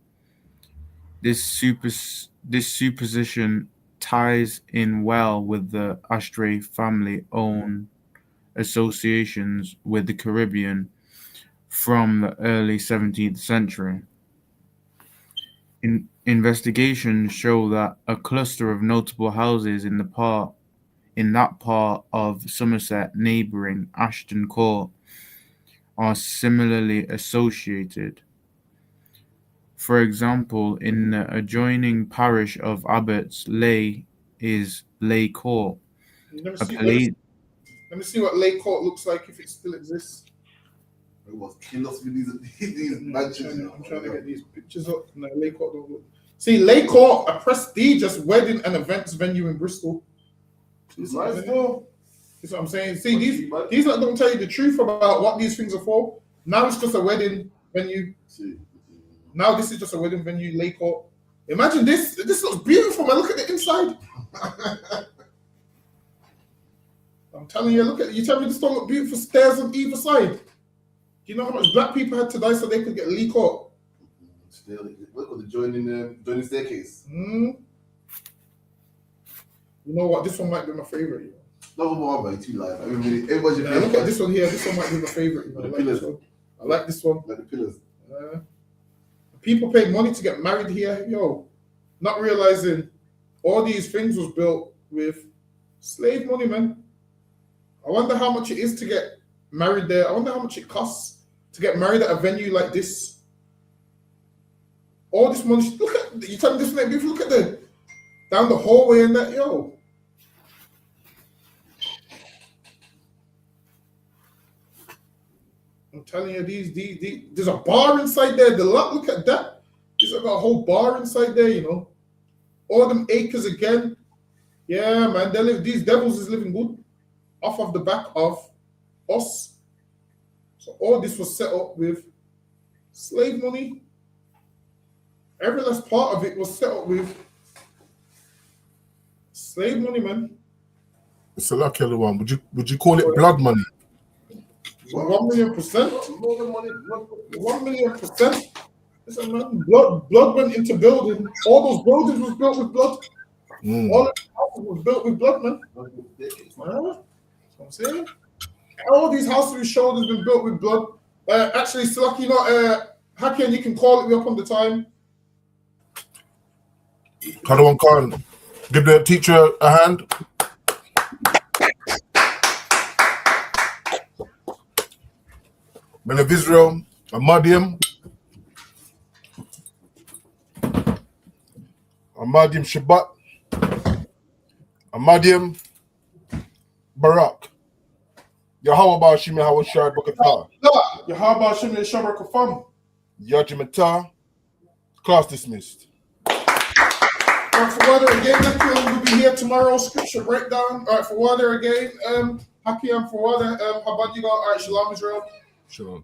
This supposition ties in well with the Ashtray family-owned associations with the Caribbean from the early 17th century. Investigations show that a cluster of notable houses in that part of Somerset neighbouring Ashton Court are similarly associated. For example, in the adjoining parish of Abbots Leigh is Leigh Court. Let me see what Leigh Court looks like, if it still exists. It was killers with these mansions. I'm trying to get these pictures up. No, Leigh Court don't look. See, Leigh Court, a prestigious wedding and events venue in Bristol. It's nice, though. That's what I'm saying. See, these don't tell you the truth about what these things are for. Now it's just a wedding venue. Now this is just a wedding venue, Leigh Court. Imagine this. This looks beautiful, man. Look at the inside. I'm telling you, you tell me this don't look beautiful. Stairs on either side. Do you know how much black people had to die so they could get Leigh Court? Look at the joining staircase. You know what? This one might be my favorite. You know? No more, but too live. Everybody's your favorite. Look at this one here. This one might be my favorite. You know? I like this one. Like the pillars. People paid money to get married here, not realizing all these things was built with slave money, man. I wonder how much it is to get married there. I wonder how much it costs to get married at a venue like this. All this money. Look at you. Tell me this name. If you look at down the hallway and that, I'm telling you, these there's a bar inside there. Look at that. There's like a whole bar inside there, All them acres again. Yeah, man. These devils is living good off of the back of us. So all this was set up with slave money. Every last part of it was set up with Slave money, man. It's a lucky one. Would you call it blood money? 1 million%. 1 million%. Listen, man, blood went into building. All those buildings was built with blood. All of the houses was built with blood, man. That's what I'm saying. All these houses we showed has been built with blood. Actually, Silaki, you know, Hakian, you can call it me up on the time. Kadawan Khan, give the teacher a hand. Men of Israel, Amadim Shabbat, Amadim Barak, Yahweh Shimi Hawashad Bakata, Yahweh Shimi Shabbat Kafam, Yajimata, class dismissed. For water again, we'll be here tomorrow. Scripture breakdown. All right, for water again. Hakiam for water. How about you go? All right, Shalom Israel. Shalom.